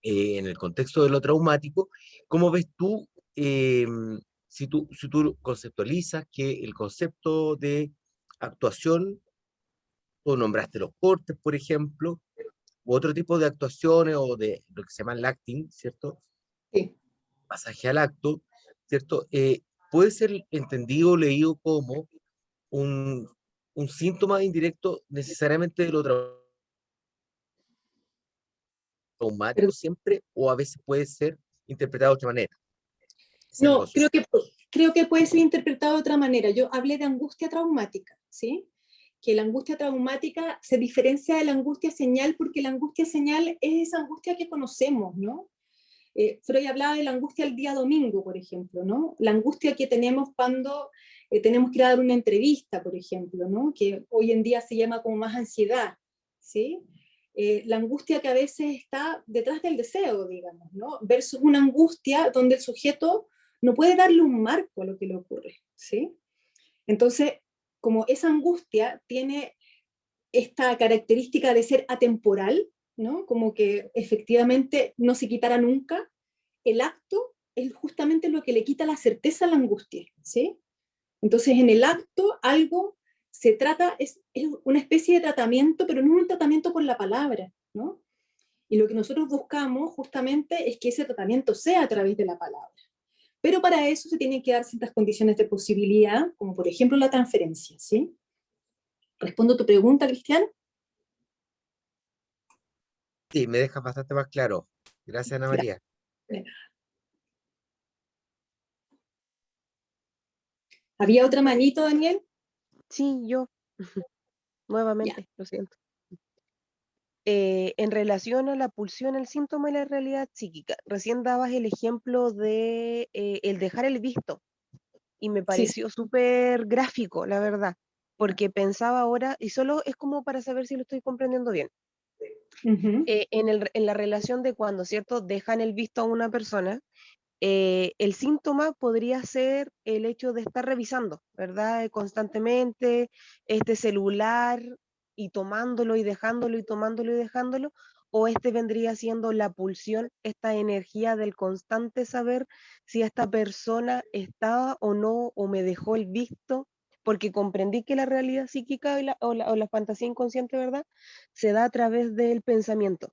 en el contexto de lo traumático. ¿Cómo ves tú, si tú conceptualizas que el concepto de actuación, tú nombraste los cortes, por ejemplo, u otro tipo de actuaciones o de lo que se llama el acting, ¿cierto? Sí. Pasaje al acto, ¿cierto? Puede ser entendido o leído como un, un síntoma indirecto necesariamente de lo traumático Perdón. siempre, o a veces puede ser interpretado de otra manera. Esa es mi No, creo consulta. que creo que puede ser interpretado de otra manera. Yo hablé de angustia traumática, ¿sí? Que la angustia traumática se diferencia de la angustia señal porque la angustia señal es esa angustia que conocemos, ¿no? Freud hablaba de la angustia el día domingo, por ejemplo, ¿no? La angustia que tenemos cuando tenemos que ir a dar una entrevista, por ejemplo, ¿no? Que hoy en día se llama como más ansiedad, ¿sí? La angustia que a veces está detrás del deseo, digamos, ¿no? Versus una angustia donde el sujeto no puede darle un marco a lo que le ocurre, ¿sí? Entonces, como esa angustia tiene esta característica de ser atemporal, ¿no? Como que efectivamente no se quitará nunca, el acto es justamente lo que le quita la certeza a la angustia, ¿sí? Entonces, en el acto, algo se trata, es una especie de tratamiento, pero no un tratamiento con la palabra, ¿no? Y lo que nosotros buscamos justamente es que ese tratamiento sea a través de la palabra. Pero para eso se tienen que dar ciertas condiciones de posibilidad, como por ejemplo la transferencia, ¿sí? ¿Respondo a tu pregunta, Cristian? Sí, me deja bastante más claro. Gracias, Ana María. ¿Había otra manito, Daniel? Sí, yo, Ya. nuevamente, lo siento. En relación a la pulsión, el síntoma y la realidad psíquica, recién dabas el ejemplo de el dejar el visto y me Sí, sí. pareció súper gráfico, la verdad, porque pensaba ahora, y solo es como para saber si lo estoy comprendiendo bien, Ujú. en la relación de cuando, ¿cierto?, dejan el visto a una persona, el síntoma podría ser el hecho de estar revisando, ¿verdad? Constantemente este celular y tomándolo y dejándolo y tomándolo y dejándolo, o este vendría siendo la pulsión, esta energía del constante saber si esta persona estaba o no, o me dejó el visto, porque comprendí que la realidad psíquica o la fantasía inconsciente, ¿verdad? Se da a través del pensamiento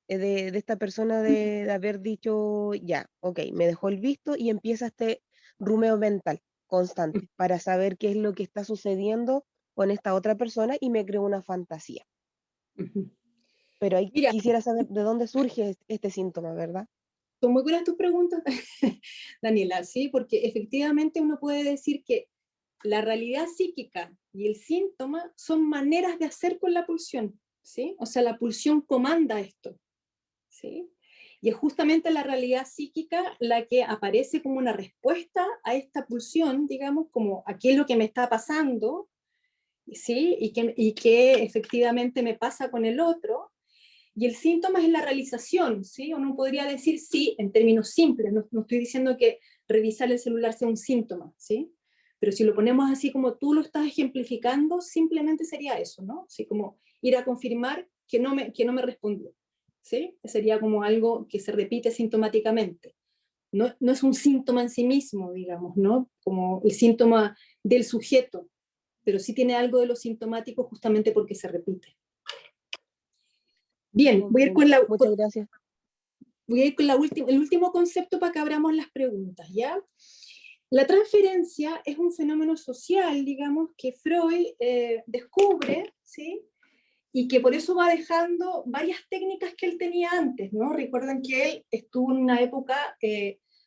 de esta persona de haber dicho, ya, ok, me dejó el visto y empieza este rumeo mental constante para saber qué es lo que está sucediendo con esta otra persona y me creo una fantasía. Ujú. Pero ahí Mira, quisiera saber de dónde surge este síntoma, ¿verdad? son muy buenas tus preguntas, Daniela, ¿sí? Porque efectivamente uno puede decir que la realidad psíquica y el síntoma son maneras de hacer con la pulsión, ¿sí? O sea, la pulsión comanda esto, ¿sí? Y es justamente la realidad psíquica la que aparece como una respuesta a esta pulsión, digamos, como aquí es lo que me está pasando, ¿sí? Y que efectivamente me pasa con el otro. Y el síntoma es la realización, ¿sí? Uno podría decir sí, en términos simples, no estoy diciendo que revisar el celular sea un síntoma, ¿sí? Pero si lo ponemos así como tú lo estás ejemplificando, simplemente sería eso, ¿no? Así como ir a confirmar que no me respondió, ¿sí? Sería como algo que se repite sintomáticamente. No es un síntoma en sí mismo, digamos, ¿no? Como el síntoma del sujeto, pero sí tiene algo de lo sintomático justamente porque se repite. Bien, voy a ir Comprendo. con la, Muchas gracias. voy a ir con el último concepto para que abramos las preguntas, ¿ya? La transferencia es un fenómeno social, digamos, que Freud descubre, ¿sí? Y que por eso va dejando varias técnicas que él tenía antes, ¿no? Recuerden que él estuvo en una época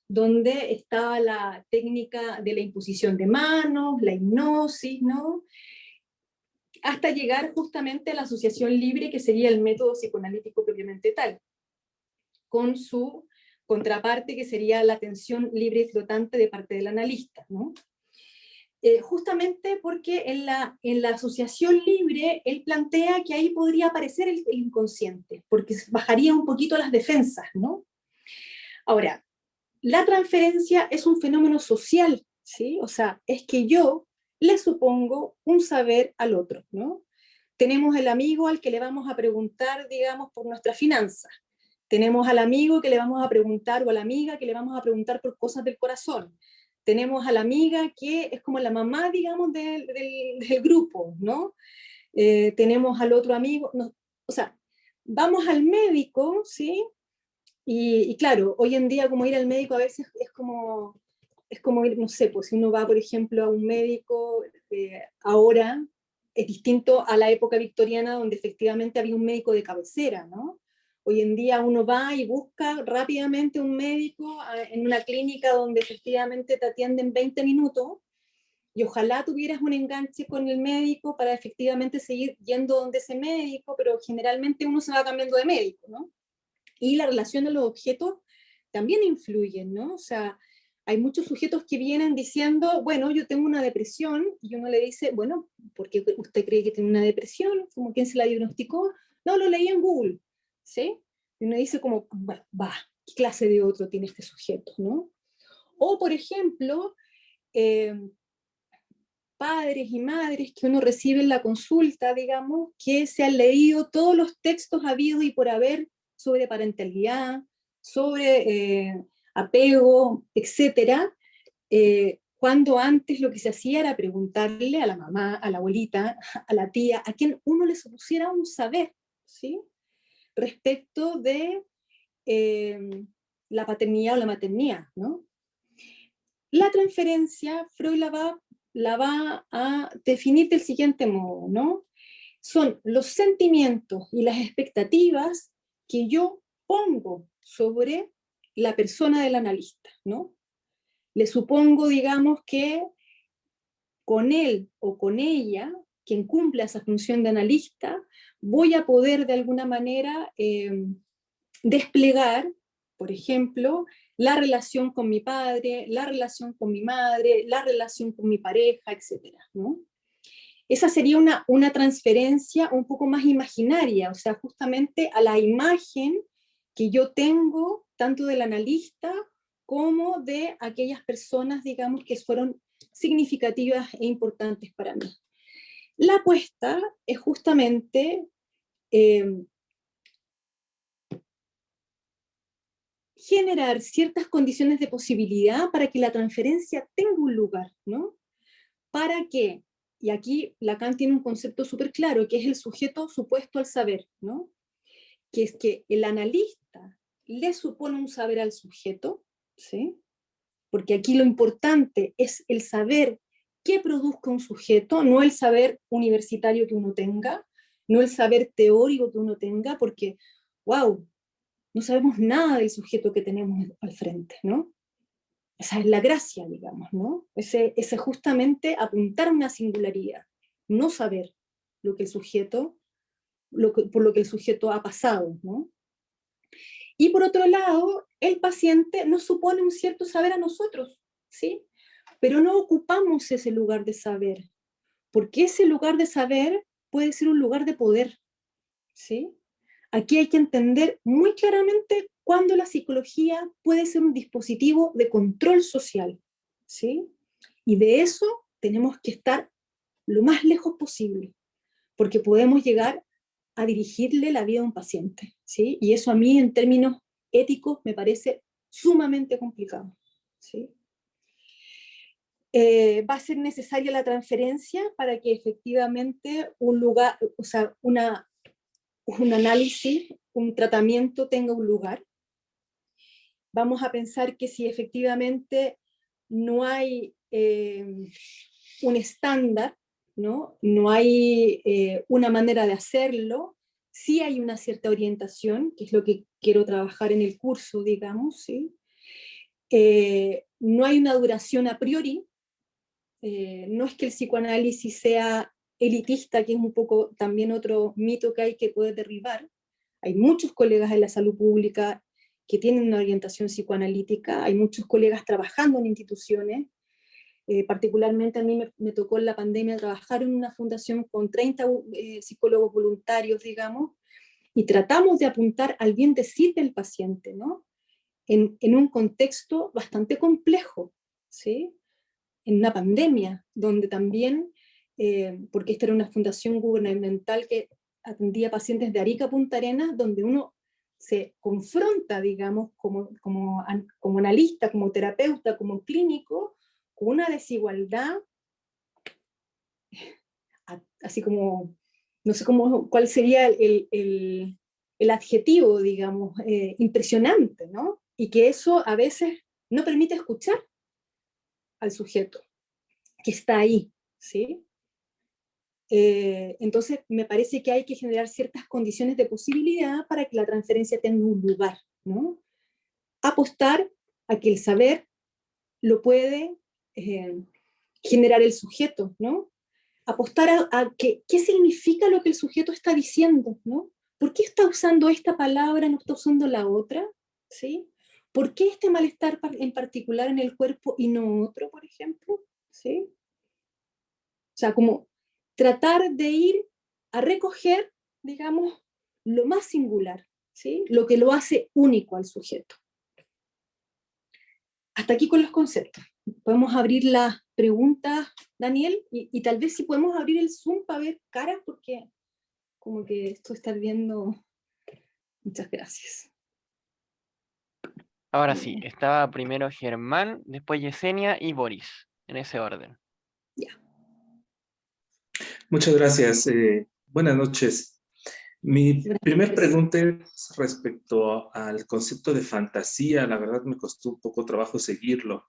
donde estaba la técnica de la imposición de manos, la hipnosis, ¿no? Hasta llegar justamente a la asociación libre, que sería el método psicoanalítico propiamente tal, con su contraparte, que sería la atención libre y flotante de parte del analista, ¿no? Justamente porque en la asociación libre él plantea que ahí podría aparecer el inconsciente, porque bajaría un poquito las defensas, ¿no? Ahora, la transferencia es un fenómeno social, ¿sí? O sea, es que yo le supongo un saber al otro, ¿no? Tenemos el amigo al que le vamos a preguntar, digamos, por nuestras finanzas. Tenemos al amigo que le vamos a preguntar, o a la amiga que le vamos a preguntar por cosas del corazón. Tenemos a la amiga que es como la mamá, digamos, del grupo, ¿no? Tenemos al otro amigo, no, o sea, vamos al médico, ¿sí? Y claro, hoy en día como ir al médico a veces es como ir, no sé, pues si uno va, por ejemplo, a un médico ahora, es distinto a la época victoriana donde efectivamente había un médico de cabecera, ¿no? Hoy en día uno va y busca rápidamente un médico en una clínica donde efectivamente te atienden 20 minutos, y ojalá tuvieras un enganche con el médico para efectivamente seguir yendo donde ese médico, pero generalmente uno se va cambiando de médico, ¿no? Y la relación de los objetos también influye, ¿no? O sea, hay muchos sujetos que vienen diciendo, bueno, yo tengo una depresión, y uno le dice, bueno, ¿por qué usted cree que tiene una depresión? ¿Cómo quién se la diagnosticó? No, lo leí en Google, ¿sí? Y uno dice como, va, ¿qué clase de otro tiene este sujeto, no? O, por ejemplo, padres y madres que uno recibe en la consulta, digamos, que se han leído todos los textos habidos y por haber sobre parentalidad, sobre apego, etcétera, cuando antes lo que se hacía era preguntarle a la mamá, a la abuelita, a la tía, a quien uno le supusiera un saber, ¿sí? Respecto de la paternidad o la maternidad, ¿no? La transferencia, Freud la va a definir del siguiente modo, ¿no? Son los sentimientos y las expectativas que yo pongo sobre la persona del analista, ¿no? Le supongo, digamos, que con él o con ella, quien cumpla esa función de analista, voy a poder de alguna manera desplegar, por ejemplo, la relación con mi padre, la relación con mi madre, la relación con mi pareja, etc., ¿no? Esa sería una transferencia un poco más imaginaria, o sea, justamente a la imagen que yo tengo, tanto del analista como de aquellas personas, digamos, que fueron significativas e importantes para mí. La apuesta es justamente generar ciertas condiciones de posibilidad para que la transferencia tenga un lugar, ¿no? Para que, y aquí Lacan tiene un concepto súper claro, que es el sujeto supuesto al saber, ¿no? Que es que el analista le supone un saber al sujeto, ¿sí? Porque aquí lo importante es el saber qué produzca un sujeto, no el saber universitario que uno tenga, no el saber teórico que uno tenga, porque, wow, no sabemos nada del sujeto que tenemos al frente, ¿no? Esa es la gracia, digamos, ¿no? Ese justamente apuntar a una singularidad, no saber lo que el sujeto, por lo que el sujeto ha pasado, ¿no? Y por otro lado, el paciente nos supone un cierto saber a nosotros, ¿sí? Pero no ocupamos ese lugar de saber, porque ese lugar de saber puede ser un lugar de poder, ¿sí? Aquí hay que entender muy claramente cuándo la psicología puede ser un dispositivo de control social, ¿sí? Y de eso tenemos que estar lo más lejos posible, porque podemos llegar a dirigirle la vida a un paciente, ¿sí? Y eso a mí en términos éticos me parece sumamente complicado, ¿sí? Va a ser necesaria la transferencia para que efectivamente un lugar, o sea, un análisis, un tratamiento tenga un lugar. Vamos a pensar que si efectivamente no hay un estándar, ¿no? No hay una manera de hacerlo, sí hay una cierta orientación, que es lo que quiero trabajar en el curso, digamos, ¿sí? No hay una duración a priori, no es que el psicoanálisis sea elitista, que es un poco también otro mito que hay que poder derribar. Hay muchos colegas en la salud pública que tienen una orientación psicoanalítica, hay muchos colegas trabajando en instituciones, particularmente a mí me tocó en la pandemia trabajar en una fundación con 30 psicólogos voluntarios, digamos, y tratamos de apuntar al bien decir del paciente, ¿no? En un contexto bastante complejo, ¿sí? En una pandemia, donde también, porque esta era una fundación gubernamental que atendía pacientes de Arica a Punta Arenas, donde uno se confronta, digamos, como analista, como terapeuta, como clínico, con una desigualdad, así como, no sé cuál sería el adjetivo, digamos, impresionante, ¿no? Y que eso a veces no permite escuchar al sujeto que está ahí, ¿sí? Entonces, me parece que hay que generar ciertas condiciones de posibilidad para que la transferencia tenga un lugar, ¿no? Apostar a que el saber lo puede generar el sujeto, ¿no? Apostar a que, qué significa lo que el sujeto está diciendo, ¿no? ¿Por qué está usando esta palabra, no está usando la otra? ¿Sí? ¿Por qué este malestar en particular en el cuerpo y no otro, por ejemplo? ¿Sí? O sea, como tratar de ir a recoger, digamos, lo más singular, ¿sí? Lo que lo hace único al sujeto. Hasta aquí con los conceptos. Podemos abrir las preguntas, Daniel, y tal vez si podemos abrir el Zoom para ver caras, porque como que esto está viendo. Muchas gracias. Ahora sí, estaba primero Germán, después Yesenia y Boris, en ese orden. Ya. Muchas gracias. Buenas noches. Mi Buenas primer noches. pregunta es respecto al concepto de fantasía. La verdad me costó un poco trabajo seguirlo.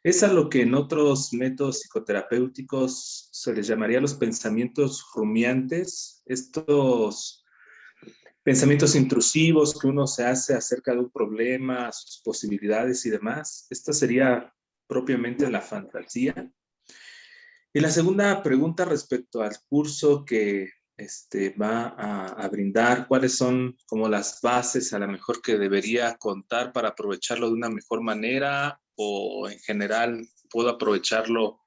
Es a lo que en otros métodos psicoterapéuticos se les llamaría los pensamientos rumiantes, estos pensamientos intrusivos que uno se hace acerca de un problema, sus posibilidades y demás. Esta sería propiamente la fantasía. Y la segunda pregunta respecto al curso que va a brindar, ¿cuáles son como las bases a lo mejor que debería contar para aprovecharlo de una mejor manera, o en general puedo aprovecharlo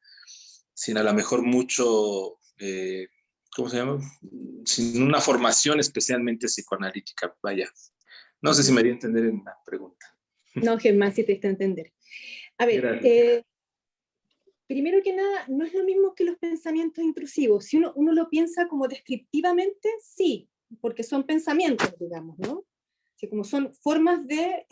sin a lo mejor mucho, ¿cómo se llama? Sin una formación especialmente psicoanalítica, vaya. No sé si me haría entender en la pregunta. No, Germán, sí te está a entender. A ver, Gracias. primero que nada, no es lo mismo que los pensamientos intrusivos. Si uno lo piensa como descriptivamente, sí, porque son pensamientos, digamos, ¿no? Así como son formas de,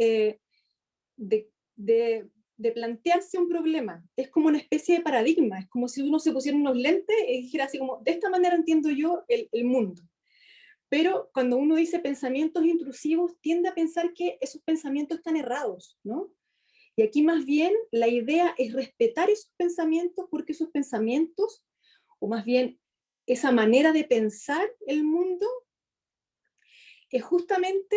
de plantearse un problema. Es como una especie de paradigma, es como si uno se pusiera unos lentes y dijera así como, de esta manera entiendo yo el mundo. Pero cuando uno dice pensamientos intrusivos, tiende a pensar que esos pensamientos están errados, ¿no? Y aquí más bien la idea es respetar esos pensamientos, porque esos pensamientos, o más bien esa manera de pensar el mundo, es justamente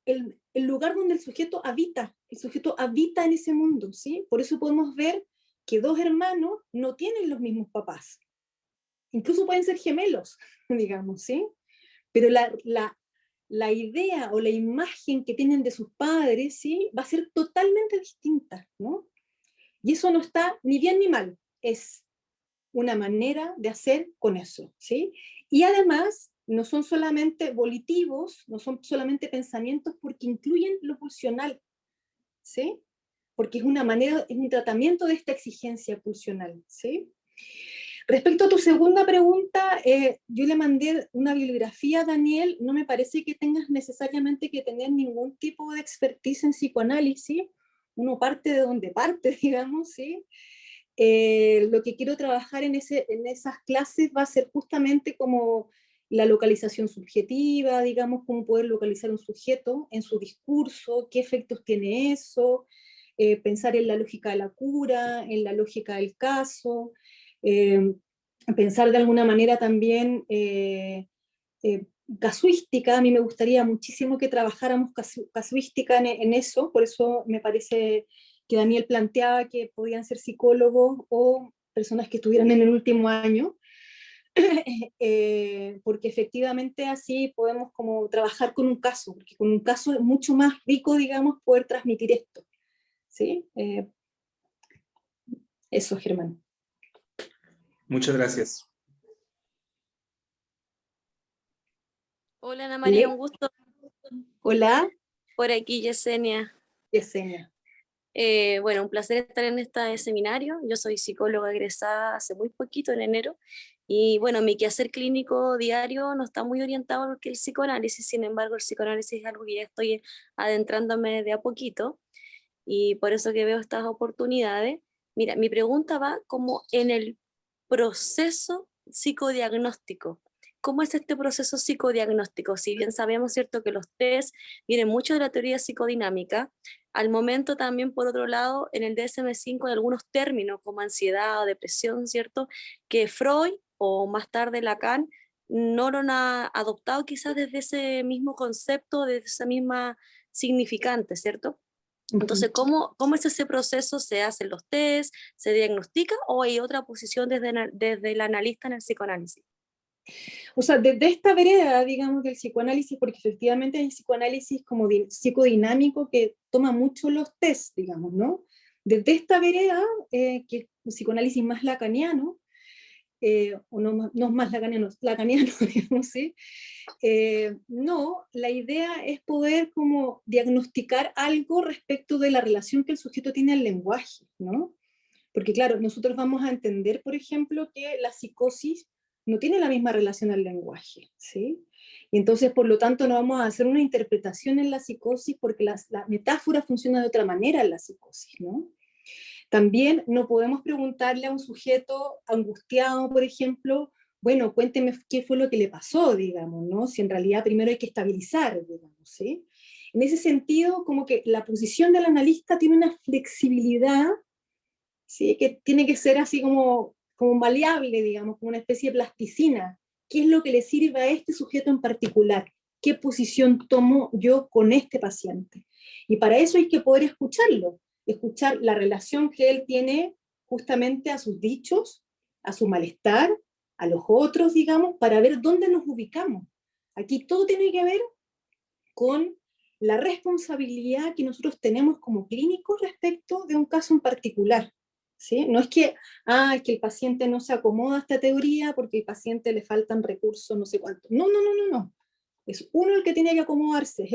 el lugar donde el sujeto habita en ese mundo, ¿sí? Por eso podemos ver que dos hermanos no tienen los mismos papás. Incluso pueden ser gemelos, digamos, ¿sí? Pero la idea o la imagen que tienen de sus padres, ¿sí? Va a ser totalmente distinta, ¿no? Y eso no está ni bien ni mal, es una manera de hacer con eso, ¿sí? Y además, no son solamente volitivos, no son solamente pensamientos, porque incluyen lo pulsional, ¿sí? Porque es una manera, es un tratamiento de esta exigencia pulsional, ¿sí? Respecto a tu segunda pregunta, yo le mandé una bibliografía a Daniel. No me parece que tengas necesariamente que tener ningún tipo de expertise en psicoanálisis. Uno parte de donde parte, digamos, ¿sí? Lo que quiero trabajar en esas clases va a ser justamente como la localización subjetiva, digamos, cómo poder localizar un sujeto en su discurso, qué efectos tiene eso, pensar en la lógica de la cura, en la lógica del caso, eh, pensar de alguna manera también casuística. A mí me gustaría muchísimo que trabajáramos casuística en eso, por eso me parece que Daniel planteaba que podían ser psicólogos o personas que estuvieran en el último año, porque efectivamente así podemos como trabajar con un caso, porque con un caso es mucho más rico, digamos, poder transmitir esto, ¿sí? Eso, Germán. Muchas gracias. Hola Ana María, ¿Le? un gusto. Hola, Por aquí Yesenia. Yesenia. Bueno, un placer estar en este seminario. Yo soy psicóloga egresada hace muy poquito, en enero, y bueno, mi quehacer clínico diario no está muy orientado a lo que el psicoanálisis. Sin embargo, el psicoanálisis es algo que ya estoy adentrándome de a poquito, y por eso que veo estas oportunidades. Mira, mi pregunta va como en el proceso psicodiagnóstico. ¿Cómo es este proceso psicodiagnóstico? Si bien sabemos, ¿cierto?, que los test vienen mucho de la teoría psicodinámica, al momento también, por otro lado, en el DSM-5 hay algunos términos como ansiedad o depresión, ¿cierto?, que Freud o más tarde Lacan, no lo han adoptado quizás desde ese mismo concepto, desde esa misma significante, ¿cierto? Entonces, ¿cómo es ese proceso? ¿Se hacen los test? ¿Se diagnostica? ¿O hay otra posición desde el analista en el psicoanálisis? O sea, desde esta vereda, digamos, del psicoanálisis, porque efectivamente hay psicoanálisis como psicodinámico que toma mucho los test, digamos, ¿no? Desde esta vereda, que es un psicoanálisis más lacaniano, o no, no más lacaniano, digamos, ¿sí? No, la idea es poder como diagnosticar algo respecto de la relación que el sujeto tiene al lenguaje, ¿no? Porque claro, nosotros vamos a entender, por ejemplo, que la psicosis no tiene la misma relación al lenguaje, ¿sí? Y entonces, por lo tanto, no vamos a hacer una interpretación en la psicosis porque la metáfora funciona de otra manera en la psicosis, ¿no? También no podemos preguntarle a un sujeto angustiado, por ejemplo, bueno, cuénteme qué fue lo que le pasó, digamos, ¿no? Si en realidad primero hay que estabilizar, digamos, ¿sí? En ese sentido, como que la posición del analista tiene una flexibilidad, ¿sí? Que tiene que ser así como maleable, digamos, como una especie de plasticina. ¿Qué es lo que le sirve a este sujeto en particular? ¿Qué posición tomo yo con este paciente? Y para eso hay que poder escucharlo, escuchar la relación que él tiene justamente a sus dichos, a su malestar, a los otros, digamos, para ver dónde nos ubicamos. Aquí todo tiene que ver con la responsabilidad que nosotros tenemos como clínicos respecto de un caso en particular. ¿Sí? No es que, es que el paciente no se acomoda a esta teoría porque al paciente le faltan recursos, no sé cuánto. No, no, no, no, no. Es uno el que tiene que acomodarse.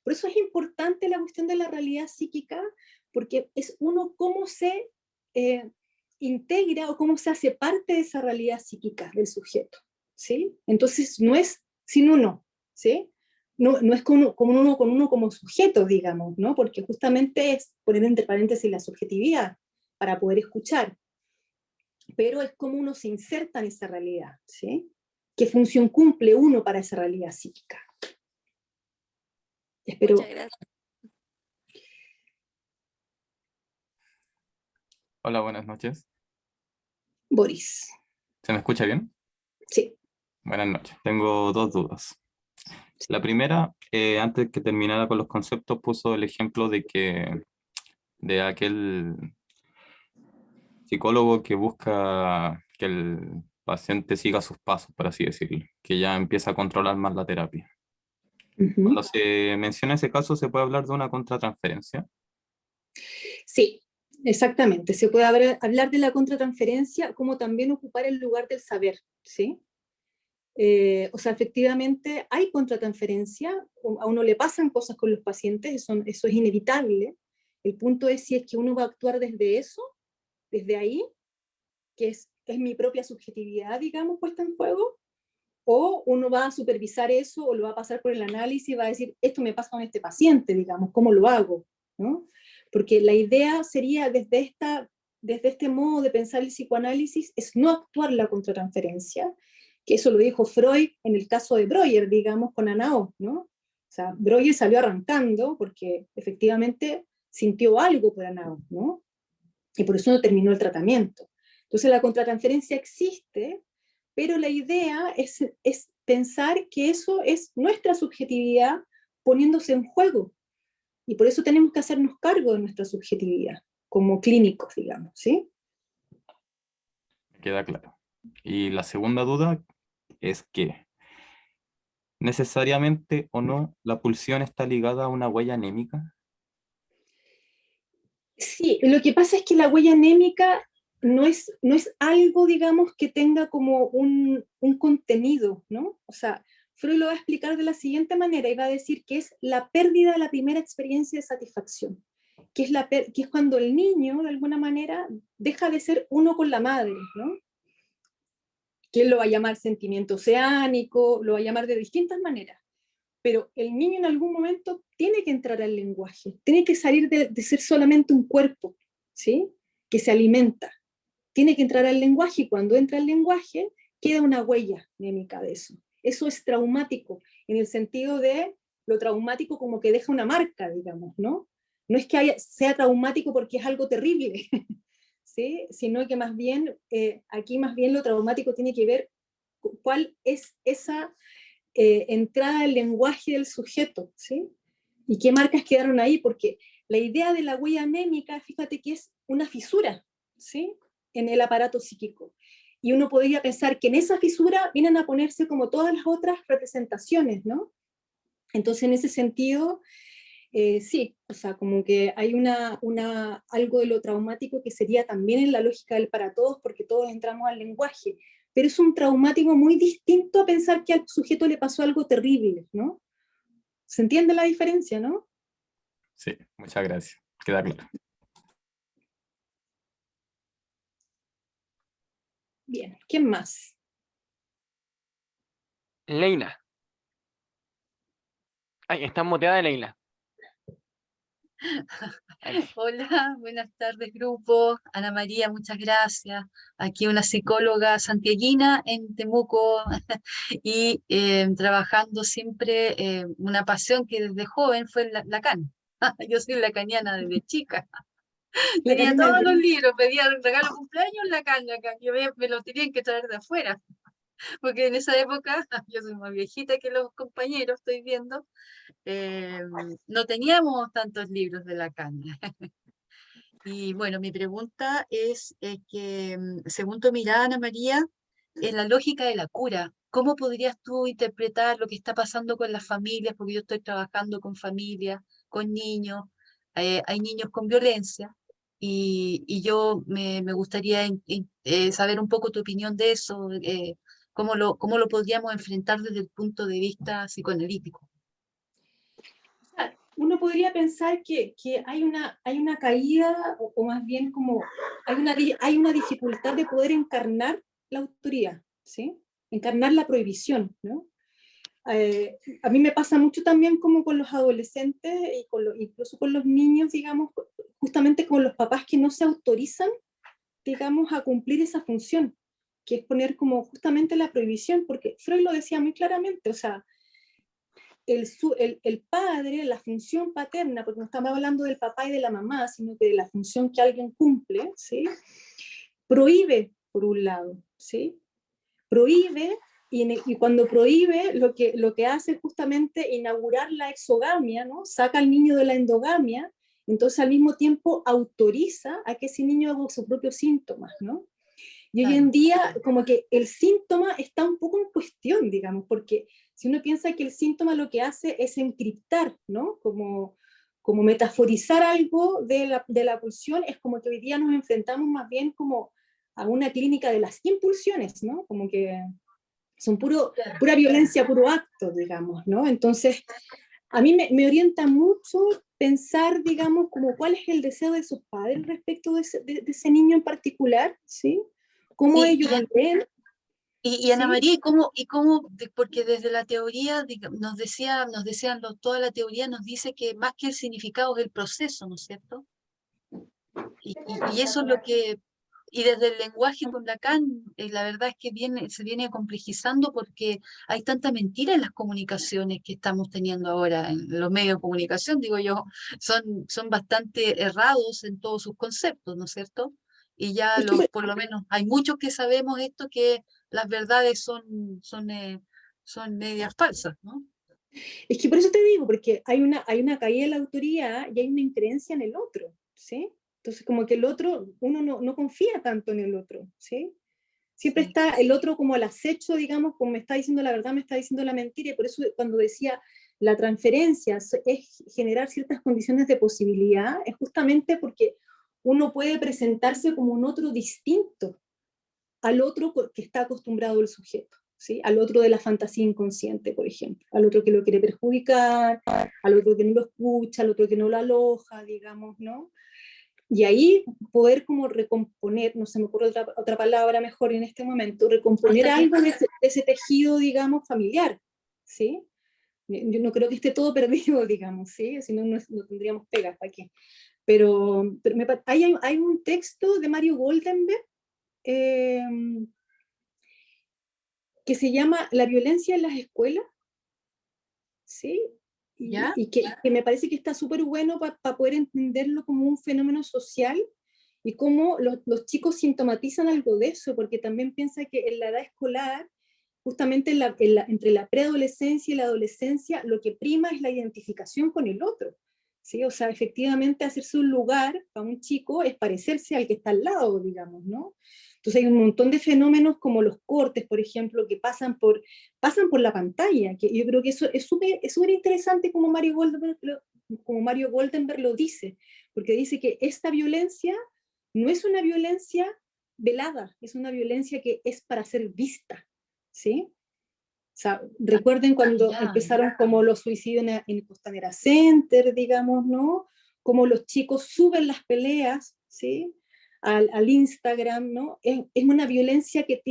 Por eso es importante la cuestión de la realidad psíquica, porque es uno cómo se integra o cómo se hace parte de esa realidad psíquica del sujeto. ¿Sí? Entonces no es sin uno, ¿sí? No, no es como uno como sujeto, digamos, ¿no? Porque justamente es poner entre paréntesis la subjetividad para poder escuchar, pero es como uno se inserta en esa realidad, ¿sí? ¿Qué función cumple uno para esa realidad psíquica? Espero. Muchas gracias. Hola, buenas noches. Boris. ¿Se me escucha bien? Sí. Buenas noches. Tengo dos dudas. La primera, antes que terminara con los conceptos, puso el ejemplo de aquel psicólogo que busca que el paciente siga sus pasos, por así decirlo, que ya empieza a controlar más la terapia. Cuando se menciona ese caso, ¿se puede hablar de una contratransferencia? Sí, exactamente. Se puede hablar de la contratransferencia como también ocupar el lugar del saber, ¿sí? O sea, efectivamente hay contratransferencia, a uno le pasan cosas con los pacientes, eso es inevitable. El punto es si es que uno va a actuar desde eso, desde ahí, que es mi propia subjetividad, digamos, puesta en juego, o uno va a supervisar eso o lo va a pasar por el análisis y va a decir, esto me pasa con este paciente, digamos, ¿cómo lo hago? ¿No? Porque la idea sería, desde este modo de pensar el psicoanálisis, es no actuar la contratransferencia, que eso lo dijo Freud en el caso de Breuer, digamos, con Anao, ¿no? O sea, Breuer salió arrancando porque efectivamente sintió algo por Anao, ¿no? Y por eso no terminó el tratamiento. Entonces la contratransferencia existe, pero la idea es pensar que eso es nuestra subjetividad poniéndose en juego. Y por eso tenemos que hacernos cargo de nuestra subjetividad, como clínicos, digamos, ¿sí? Queda claro. Y la segunda duda es que, ¿necesariamente o no la pulsión está ligada a una huella anémica? Sí, lo que pasa es que la huella anémica no es algo, digamos, que tenga como un contenido, ¿no? O sea, Freud lo va a explicar de la siguiente manera y va a decir que es la pérdida de la primera experiencia de satisfacción, que es cuando el niño, de alguna manera, deja de ser uno con la madre, ¿no? Que él lo va a llamar sentimiento oceánico, lo va a llamar de distintas maneras. Pero el niño en algún momento tiene que entrar al lenguaje, tiene que salir de ser solamente un cuerpo, ¿sí? Que se alimenta. Tiene que entrar al lenguaje y cuando entra al lenguaje queda una huella anémica de eso. Eso es traumático, en el sentido de lo traumático como que deja una marca, digamos, ¿no? No es que sea traumático porque es algo terrible, ¿sí? Sino que más bien, aquí más bien lo traumático tiene que ver con cuál es esa entrada al lenguaje del sujeto, ¿sí? Y qué marcas quedaron ahí, porque la idea de la huella anémica, fíjate que es una fisura, ¿sí? En el aparato psíquico. Y uno podría pensar que en esa fisura vienen a ponerse como todas las otras representaciones, ¿no? Entonces, en ese sentido, sí, o sea, como que hay algo de lo traumático que sería también en la lógica del para todos, porque todos entramos al lenguaje, pero es un traumático muy distinto a pensar que al sujeto le pasó algo terrible, ¿no? ¿Se entiende la diferencia, no? Sí, muchas gracias. Queda claro. Bien, ¿quién más? Leila. Ay, está muteada Leila. Ahí sí. Hola, buenas tardes grupo. Ana María, muchas gracias. Aquí una psicóloga santiaguina en Temuco y trabajando siempre una pasión que desde joven fue Lacan. Yo soy lacaniana desde chica. La Tenía Karina todos los Alberti. libros, pedía regalo de cumpleaños Lacan. Yo me los tenían que traer de afuera, porque en esa época, yo soy más viejita que los compañeros, estoy viendo, no teníamos tantos libros de Lacan. Y bueno, mi pregunta es que, según tu mirada, Ana María, en la lógica de la cura, ¿cómo podrías tú interpretar lo que está pasando con las familias? Porque yo estoy trabajando con familias, con niños, hay niños con violencia, y yo me gustaría saber un poco tu opinión de eso, cómo lo podríamos enfrentar desde el punto de vista psicoanalítico. Uno podría pensar que hay una caída, o más bien como hay una dificultad de poder encarnar la autoridad, ¿sí? Encarnar la prohibición, ¿no? A mí me pasa mucho también como con los adolescentes y incluso con los niños, digamos, justamente con los papás que no se autorizan, digamos, a cumplir esa función, que es poner como justamente la prohibición, porque Freud lo decía muy claramente, o sea, el padre, la función paterna, porque no estamos hablando del papá y de la mamá, sino que de la función que alguien cumple, ¿sí? Prohíbe, por un lado, ¿sí? Prohíbe, y cuando prohíbe, lo que hace es justamente inaugurar la exogamia, ¿no? Saca al niño de la endogamia, entonces al mismo tiempo autoriza a que ese niño haga sus propios síntomas, ¿no? Y hoy en día como que el síntoma está un poco en cuestión, digamos, porque si uno piensa que el síntoma lo que hace es encriptar, ¿no? Como metaforizar algo de la pulsión, es como que hoy día nos enfrentamos más bien como a una clínica de las impulsiones, ¿no? Como que son pura violencia, puro acto, digamos, ¿no? Entonces, a mí me orienta mucho pensar, digamos, como cuál es el deseo de sus padres respecto de ese niño en particular, ¿sí? Cómo Sí, ellos ven. y Ana ¿Sí? María, porque desde la teoría nos decían toda la teoría nos dice que más que el significado es el proceso, ¿no es cierto? Y eso es lo que, y desde el lenguaje con Lacan, la verdad es que se viene complejizando porque hay tanta mentira en las comunicaciones que estamos teniendo ahora, en los medios de comunicación, digo yo, son bastante errados en todos sus conceptos, ¿no es cierto? Y ya por lo menos hay muchos que sabemos esto, que las verdades son medias falsas, ¿no? Es que por eso te digo, porque hay una caída de la autoridad y hay una increencia en el otro, ¿sí? Entonces como que el otro, uno no confía tanto en el otro, ¿sí? Siempre Sí. está el otro como al acecho, digamos, como me está diciendo la verdad, me está diciendo la mentira, y por eso cuando decía la transferencia es generar ciertas condiciones de posibilidad, es justamente porque uno puede presentarse como un otro distinto al otro que está acostumbrado el sujeto, ¿sí? Al otro de la fantasía inconsciente, por ejemplo, al otro que lo quiere perjudicar, al otro que no lo escucha, al otro que no lo aloja, digamos, ¿no? Y ahí poder como recomponer, no se me ocurre otra palabra mejor en este momento, recomponer algo de ese tejido, digamos, familiar, ¿sí? Yo no creo que esté todo perdido, digamos, ¿sí? Si no, no tendríamos pegas aquí. Pero hay un texto de Mario Goldenberg que se llama La violencia en las escuelas, ¿sí? ¿Ya? Y que me parece que está súper bueno para poder entenderlo como un fenómeno social y cómo los chicos sintomatizan algo de eso, porque también piensa que en la edad escolar, justamente entre la preadolescencia y la adolescencia, lo que prima es la identificación con el otro, ¿sí? O sea, efectivamente hacerse un lugar para un chico es parecerse al que está al lado, digamos, ¿no? Entonces hay un montón de fenómenos como los cortes, por ejemplo, que pasan por la pantalla, que yo creo que eso es súper interesante como Mario Goldenberg lo dice, porque dice que esta violencia no es una violencia velada, es una violencia que es para ser vista, ¿sí? O sea, recuerden cuando empezaron como los suicidios en Costanera Center, digamos, ¿no? Como los chicos suben las peleas, ¿sí? Al Instagram, ¿no? Es una violencia que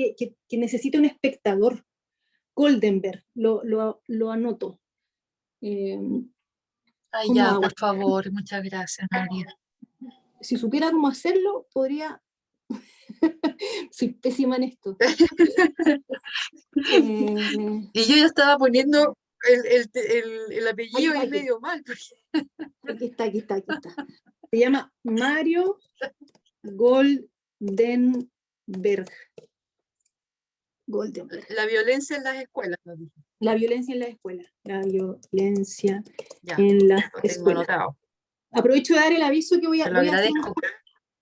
necesita un espectador. Goldenberg, lo anoto. Ay, ¿Cómo ya, hago? por favor, muchas gracias, María. Si supiera cómo hacerlo, podría... Soy pésima en esto. Y yo ya estaba poniendo el apellido Aquí. y medio mal. Aquí está. Se llama Mario Goldenberg. La violencia en las escuelas, nos dijo. La violencia en la escuela. La violencia Ya, en las lo tengo escuelas. anotado. Aprovecho de dar el aviso que Te lo agradezco.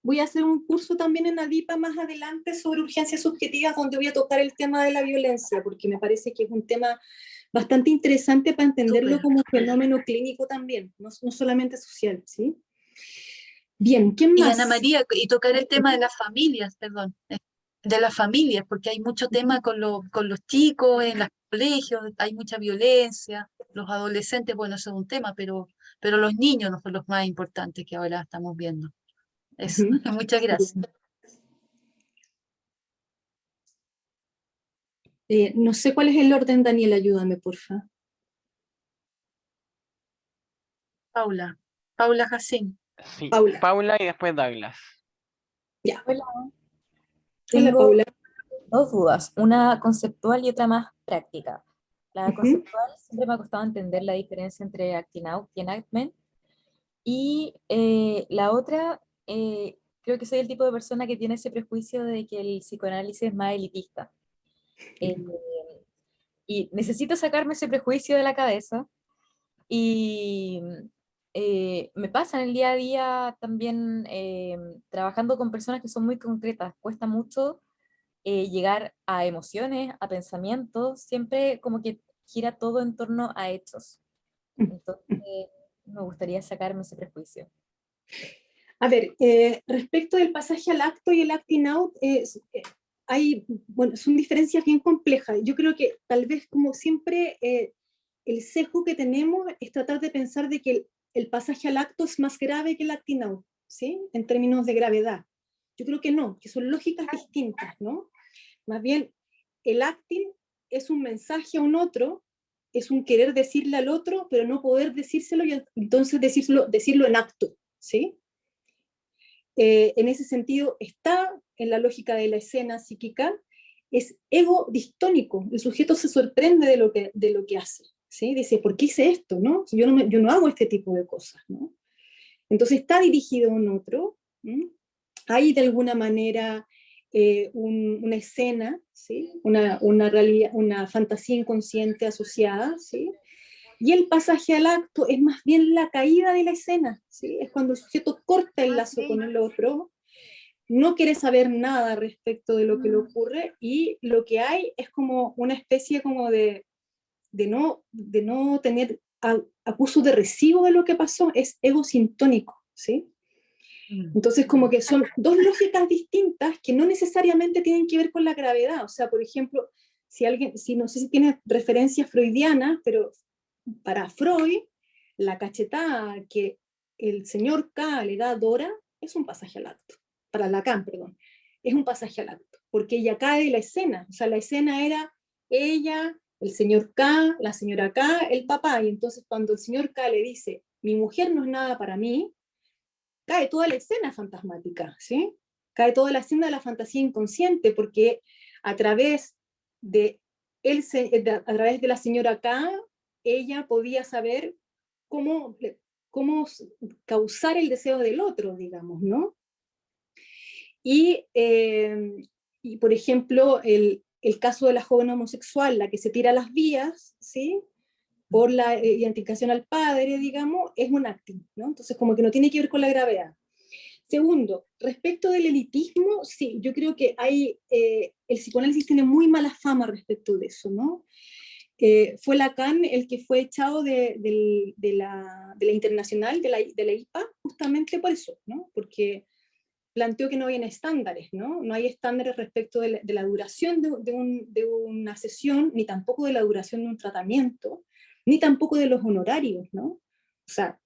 voy a hacer un curso también en ADIPA más adelante sobre urgencias subjetivas, donde voy a tocar el tema de la violencia, porque me parece que es un tema bastante interesante para entenderlo Súper. como un fenómeno clínico también, no solamente social, ¿sí? Bien, ¿quién Y más? Ana María, y tocar el tema de las familias, perdón, de las familias, porque hay mucho tema con los chicos en los colegios, hay mucha violencia, los adolescentes, bueno, eso es un tema, pero los niños no son los más importantes que ahora estamos viendo. Eso, muchas gracias. No sé cuál es el orden, Daniel, ayúdame, porfa. Paula Jacín. Sí, Paula. Paula y después Douglas. Ya. Hola. Hola, Tengo Paula. dos dudas, una conceptual y otra más práctica. La Ujú. conceptual siempre me ha costado entender la diferencia entre acting out y enactment. Y la otra, creo que soy el tipo de persona que tiene ese prejuicio de que el psicoanálisis es más elitista. Eh, y necesito sacarme ese prejuicio de la cabeza. Y me pasa en el día a día también trabajando con personas que son muy concretas. Cuesta mucho llegar a emociones, a pensamientos, siempre como que gira todo en torno a hechos. Entonces, me gustaría sacarme ese prejuicio. A ver, respecto del pasaje al acto y el acting out, son diferencias bien complejas. Yo creo que tal vez como siempre el sesgo que tenemos es tratar de pensar de que el pasaje al acto es más grave que el acting out, ¿sí? En términos de gravedad. Yo creo que no, que son lógicas distintas, ¿no? Más bien, el acting es un mensaje a un otro, es un querer decirle al otro, pero no poder decírselo y entonces decirlo en acto, ¿sí? En ese sentido, está en la lógica de la escena psíquica, es ego distónico, el sujeto se sorprende de lo que hace, ¿sí? Dice, ¿por qué hice esto? ¿No? Yo no hago este tipo de cosas, ¿no? Entonces está dirigido a un otro, ¿sí? Hay de alguna manera una escena, ¿sí? Una realidad, una fantasía inconsciente asociada, ¿sí? Y el pasaje al acto es más bien la caída de la escena, ¿sí? Es cuando el sujeto corta el lazo con el otro, no quiere saber nada respecto de lo que le ocurre y lo que hay es como una especie como de no tener acuso de recibo de lo que pasó, es ego sintónico, ¿sí? Entonces como que son dos lógicas distintas que no necesariamente tienen que ver con la gravedad, o sea, por ejemplo, si no sé si tienes referencias freudianas, pero para Freud, la cachetada que el señor K le da a Dora es un pasaje al acto. Para Lacan, perdón. Es un pasaje al acto. Porque ella cae de la escena. O sea, la escena era ella, el señor K, la señora K, el papá. Y entonces cuando el señor K le dice, mi mujer no es nada para mí, cae toda la escena fantasmática, ¿sí? Cae toda la escena de la fantasía inconsciente, porque a través de a través de la señora K, ella podía saber cómo causar el deseo del otro, digamos, ¿no? Y por ejemplo, el caso de la joven homosexual, la que se tira a las vías, ¿sí? Por la identificación al padre, digamos, es un acting, ¿no? Entonces, como que no tiene que ver con la gravedad. Segundo, respecto del elitismo, sí, yo creo que el psicoanálisis tiene muy mala fama respecto de eso, ¿no? Fue Lacan el que fue echado de la internacional, de la IPA, justamente por eso, ¿no? Porque planteó que no había estándares, ¿no? No hay estándares respecto de la duración de una sesión, ni tampoco de la duración de un tratamiento, ni tampoco de los honorarios, ¿no? O sea,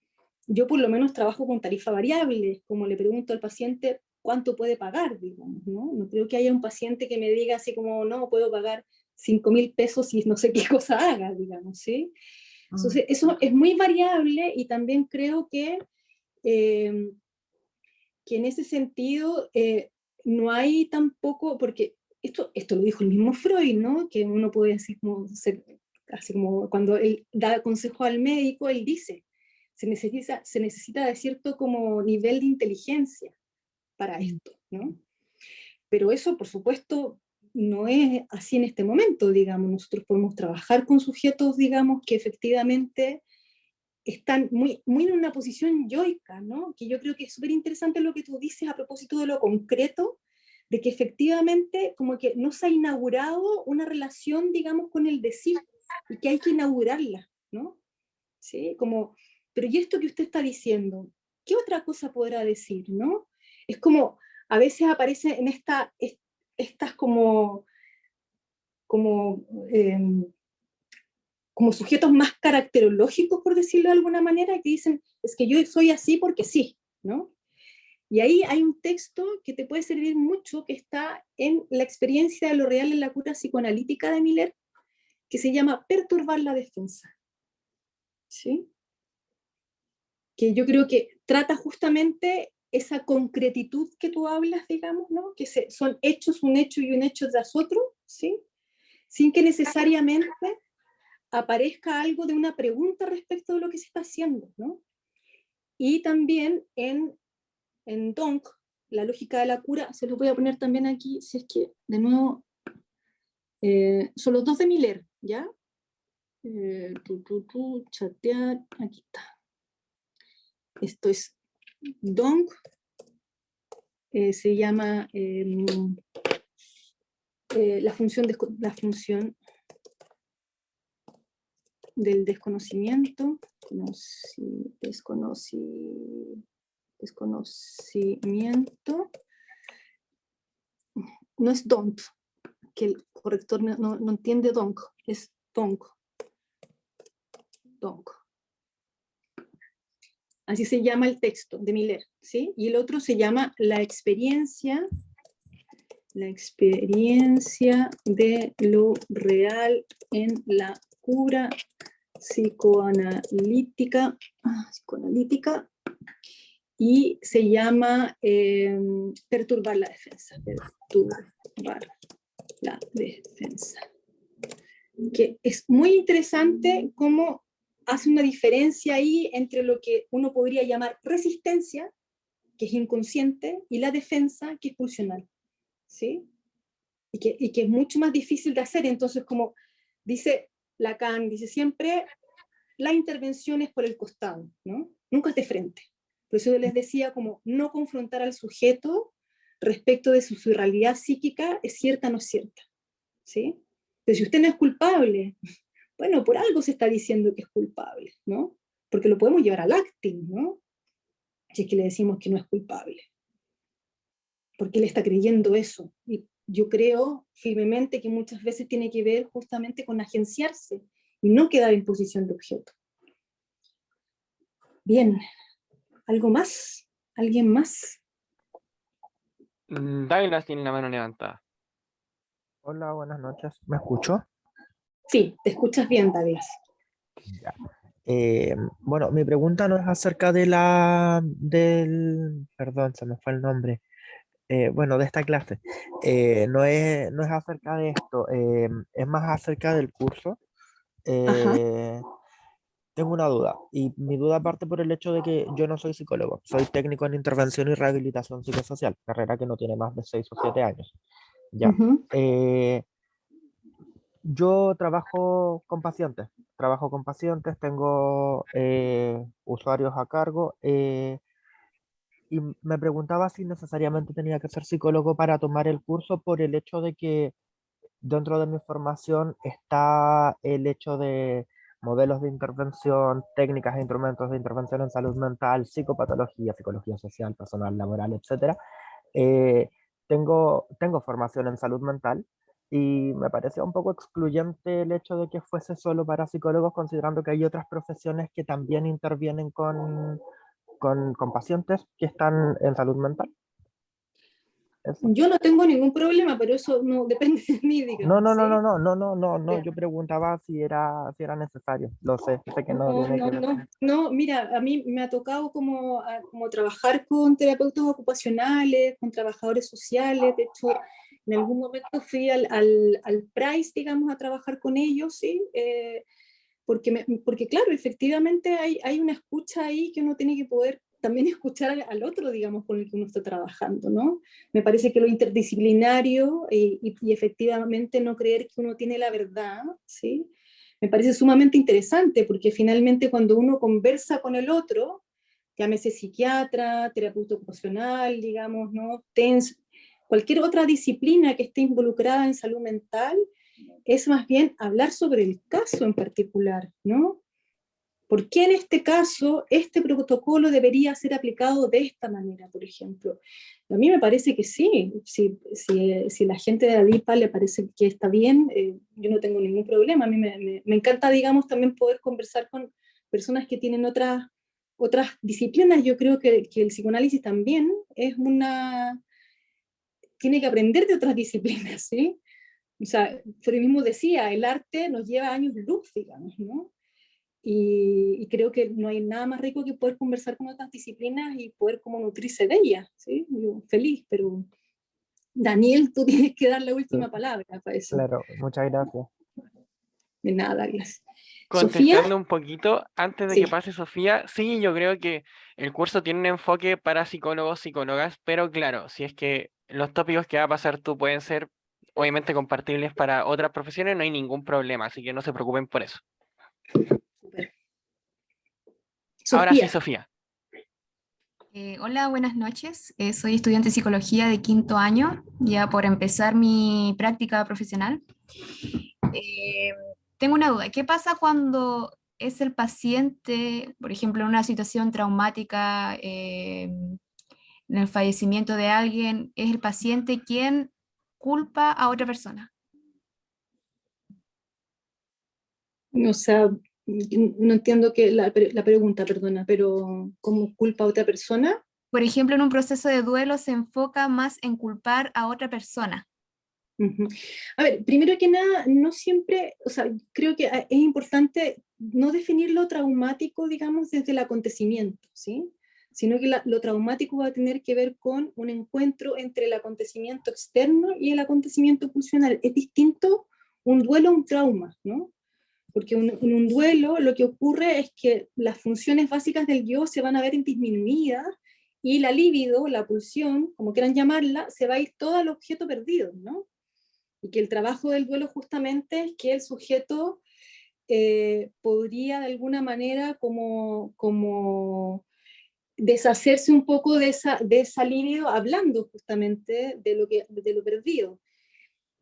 yo por lo menos trabajo con tarifa variable, como le pregunto al paciente cuánto puede pagar, digamos, ¿no? No creo que haya un paciente que me diga así como, no, puedo pagar 5.000 pesos y no sé qué cosa haga, digamos, ¿sí? Entonces, eso es muy variable y también creo que en ese sentido no hay tampoco, porque esto lo dijo el mismo Freud, ¿no? Que uno puede decir como, así como cuando él da consejo al médico, él dice, se necesita de cierto como nivel de inteligencia para esto, ¿no? Pero eso, por supuesto, no es así en este momento, digamos. Nosotros podemos trabajar con sujetos, digamos, que efectivamente están muy en una posición yoica, ¿no? Que yo creo que es súper interesante lo que tú dices a propósito de lo concreto, de que efectivamente como que no se ha inaugurado una relación, digamos, con el decir, y que hay que inaugurarla, ¿no? ¿Sí? Como, pero ¿y esto que usted está diciendo? ¿Qué otra cosa podrá decir, no? Es como, a veces aparece en estas como como sujetos más caracterológicos, por decirlo de alguna manera, que dicen, es que yo soy así porque sí, ¿no? Y ahí hay un texto que te puede servir mucho, que está en La experiencia de lo real en la cura psicoanalítica de Miller, que se llama Perturbar la defensa. ¿Sí? Que yo creo que trata justamente esa concretitud que tú hablas, digamos, ¿no? Que son hechos, un hecho y un hecho tras otro, ¿sí? Sin que necesariamente aparezca algo de una pregunta respecto de lo que se está haciendo, ¿no? Y también en Donk, la lógica de la cura, se los voy a poner también aquí, si es que, de nuevo, son los dos de Miller, ¿ya? Chatear, aquí está. Esto es Donk, se llama la función del desconocimiento, desconocimiento, no es don't, que el corrector no entiende donk, es donk. Así se llama el texto de Miller, ¿sí? Y el otro se llama la experiencia de lo real en la cura psicoanalítica, y se llama perturbar la defensa, que es muy interesante cómo hace una diferencia ahí entre lo que uno podría llamar resistencia, que es inconsciente, y la defensa, que es pulsional, ¿sí? Y que es mucho más difícil de hacer. Entonces, como dice Lacan, dice siempre, la intervención es por el costado, ¿no? Nunca es de frente. Por eso les decía como no confrontar al sujeto respecto de su realidad psíquica, es cierta o no es cierta, ¿sí? Pero si usted no es culpable, bueno, por algo se está diciendo que es culpable, ¿no? Porque lo podemos llevar al acting, ¿no? Si es que le decimos que no es culpable. Porque él está creyendo eso. Y yo creo firmemente que muchas veces tiene que ver justamente con agenciarse y no quedar en posición de objeto. Bien, ¿algo más? ¿Alguien más? Douglas tiene la mano levantada. Hola, buenas noches. ¿Me escucho? Sí, te escuchas bien, David. Ya. Bueno, mi pregunta no es acerca perdón, se me fue el nombre. Bueno, de esta clase. No es acerca de esto, es más acerca del curso. Ajá. Eh, tengo una duda, y mi duda parte por el hecho de que yo no soy psicólogo, soy técnico en intervención y rehabilitación psicosocial, carrera que no tiene más de 6 o 7 años. Ya. Ujú. Yo trabajo con pacientes, tengo usuarios a cargo, y me preguntaba si necesariamente tenía que ser psicólogo para tomar el curso por el hecho de que dentro de mi formación está el hecho de modelos de intervención, técnicas e instrumentos de intervención en salud mental, psicopatología, psicología social, personal, laboral, etcétera. Eh, tengo formación en salud mental y me parecía un poco excluyente el hecho de que fuese solo para psicólogos, considerando que hay otras profesiones que también intervienen con pacientes que están en salud mental. Eso. Yo no tengo ningún problema, pero eso no depende de mí, No, digamos, no, no, ¿sí? no, no, no, no, no, no, Ya. yo preguntaba si era necesario. Lo sé que no No, tiene no, que ver. no, no, mira, a mí me ha tocado como trabajar con terapeutas ocupacionales, con trabajadores sociales. De hecho, en algún momento fui al Price, digamos, a trabajar con ellos, ¿sí? Porque claro, efectivamente hay una escucha ahí que uno tiene que poder también escuchar al otro, digamos, con el que uno está trabajando, ¿no? Me parece que lo interdisciplinario y efectivamente no creer que uno tiene la verdad, ¿sí? Me parece sumamente interesante, porque finalmente cuando uno conversa con el otro, llámese psiquiatra, terapeuta ocupacional, digamos, ¿no? TENS, cualquier otra disciplina que esté involucrada en salud mental, es más bien hablar sobre el caso en particular, ¿no? ¿Por qué en este caso este protocolo debería ser aplicado de esta manera, por ejemplo? A mí me parece que sí, si la gente de ADIPA le parece que está bien, yo no tengo ningún problema. A mí me encanta, digamos, también poder conversar con personas que tienen otras disciplinas. Yo creo que el psicoanálisis también tiene que aprender de otras disciplinas, ¿sí? O sea, Freud mismo decía, el arte nos lleva años luz, digamos, ¿no? Y creo que no hay nada más rico que poder conversar con otras disciplinas y poder como nutrirse de ellas, ¿sí? Yo feliz, pero Daniel, tú tienes que dar la última palabra para eso. Claro, muchas gracias. De nada, gracias. Contestando Sofía, un poquito, antes de que sí. pase Sofía, sí, yo creo que el curso tiene un enfoque para psicólogos, psicólogas, pero claro, si es que los tópicos que va a pasar tú pueden ser obviamente compartibles para otras profesiones, no hay ningún problema, así que no se preocupen por eso. Super. Ahora sí, Sofía, Sofía. Hola, buenas noches. Soy estudiante de psicología de quinto año, ya por empezar mi práctica profesional. Eh, Tengo una duda. ¿Qué pasa cuando es el paciente, por ejemplo, en una situación traumática, en el fallecimiento de alguien, es el paciente quien culpa a otra persona? o sea, no entiendo la pregunta, perdona, pero ¿cómo culpa a otra persona? Por ejemplo, en un proceso de duelo se enfoca más en culpar a otra persona. Ujú. A ver, primero que nada, no siempre, o sea, creo que es importante no definir lo traumático, digamos, desde el acontecimiento, ¿sí? Sino que lo traumático va a tener que ver con un encuentro entre el acontecimiento externo y el acontecimiento pulsional. Es distinto un duelo a un trauma, ¿no? Porque en un duelo lo que ocurre es que las funciones básicas del yo se van a ver disminuidas y la libido, la pulsión, como quieran llamarla, se va a ir todo al objeto perdido, ¿no? Y que el trabajo del duelo justamente es que el sujeto podría de alguna manera como deshacerse un poco de esa libido hablando justamente de lo perdido.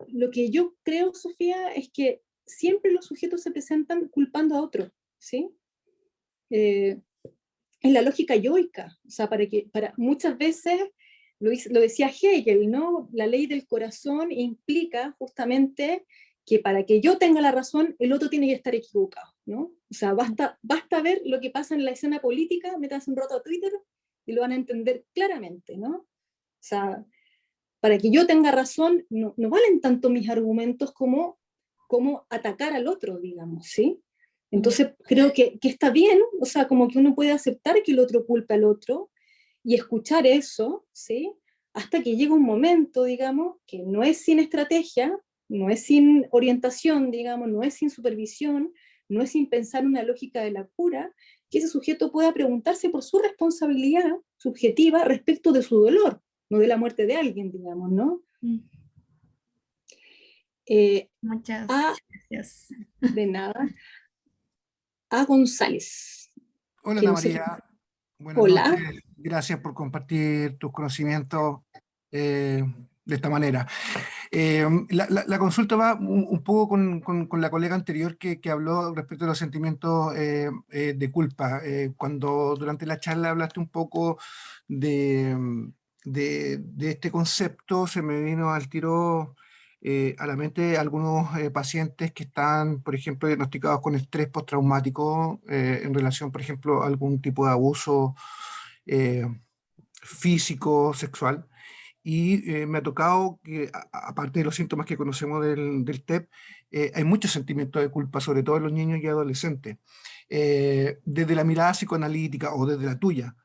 Lo que yo creo, Sofía, es que siempre los sujetos se presentan culpando a otro, ¿sí? En la lógica yoica, o sea, para muchas veces, lo decía Hegel, ¿no? La ley del corazón implica justamente que para que yo tenga la razón, el otro tiene que estar equivocado, ¿no? O sea, basta ver lo que pasa en la escena política, metas un rato a Twitter y lo van a entender claramente, ¿no? O sea, para que yo tenga razón, no valen tanto mis argumentos como atacar al otro, digamos, ¿sí? Entonces creo que está bien, o sea, como que uno puede aceptar que el otro culpa al otro y escuchar eso, ¿sí? Hasta que llega un momento, digamos, que no es sin estrategia, no es sin orientación, digamos, no es sin supervisión, no es sin pensar una lógica de la cura, que ese sujeto pueda preguntarse por su responsabilidad subjetiva respecto de su dolor, no de la muerte de alguien, digamos, ¿no? Muchas A, gracias. de nada, a González. Hola que Ana no sé- María, buenas Hola. noches. Gracias por compartir tus conocimientos de esta manera. La consulta va un poco con la colega anterior que habló respecto a los sentimientos de culpa. Cuando durante la charla hablaste un poco de este concepto, se me vino al tiro a la mente algunos pacientes que están, por ejemplo, diagnosticados con estrés postraumático en relación, por ejemplo, a algún tipo de abuso eh, físico, sexual. Y me ha tocado que, aparte de los síntomas que conocemos del TEP, hay muchos sentimientos de culpa, sobre todo en los niños y adolescentes. Desde la mirada psicoanalítica o desde la tuya,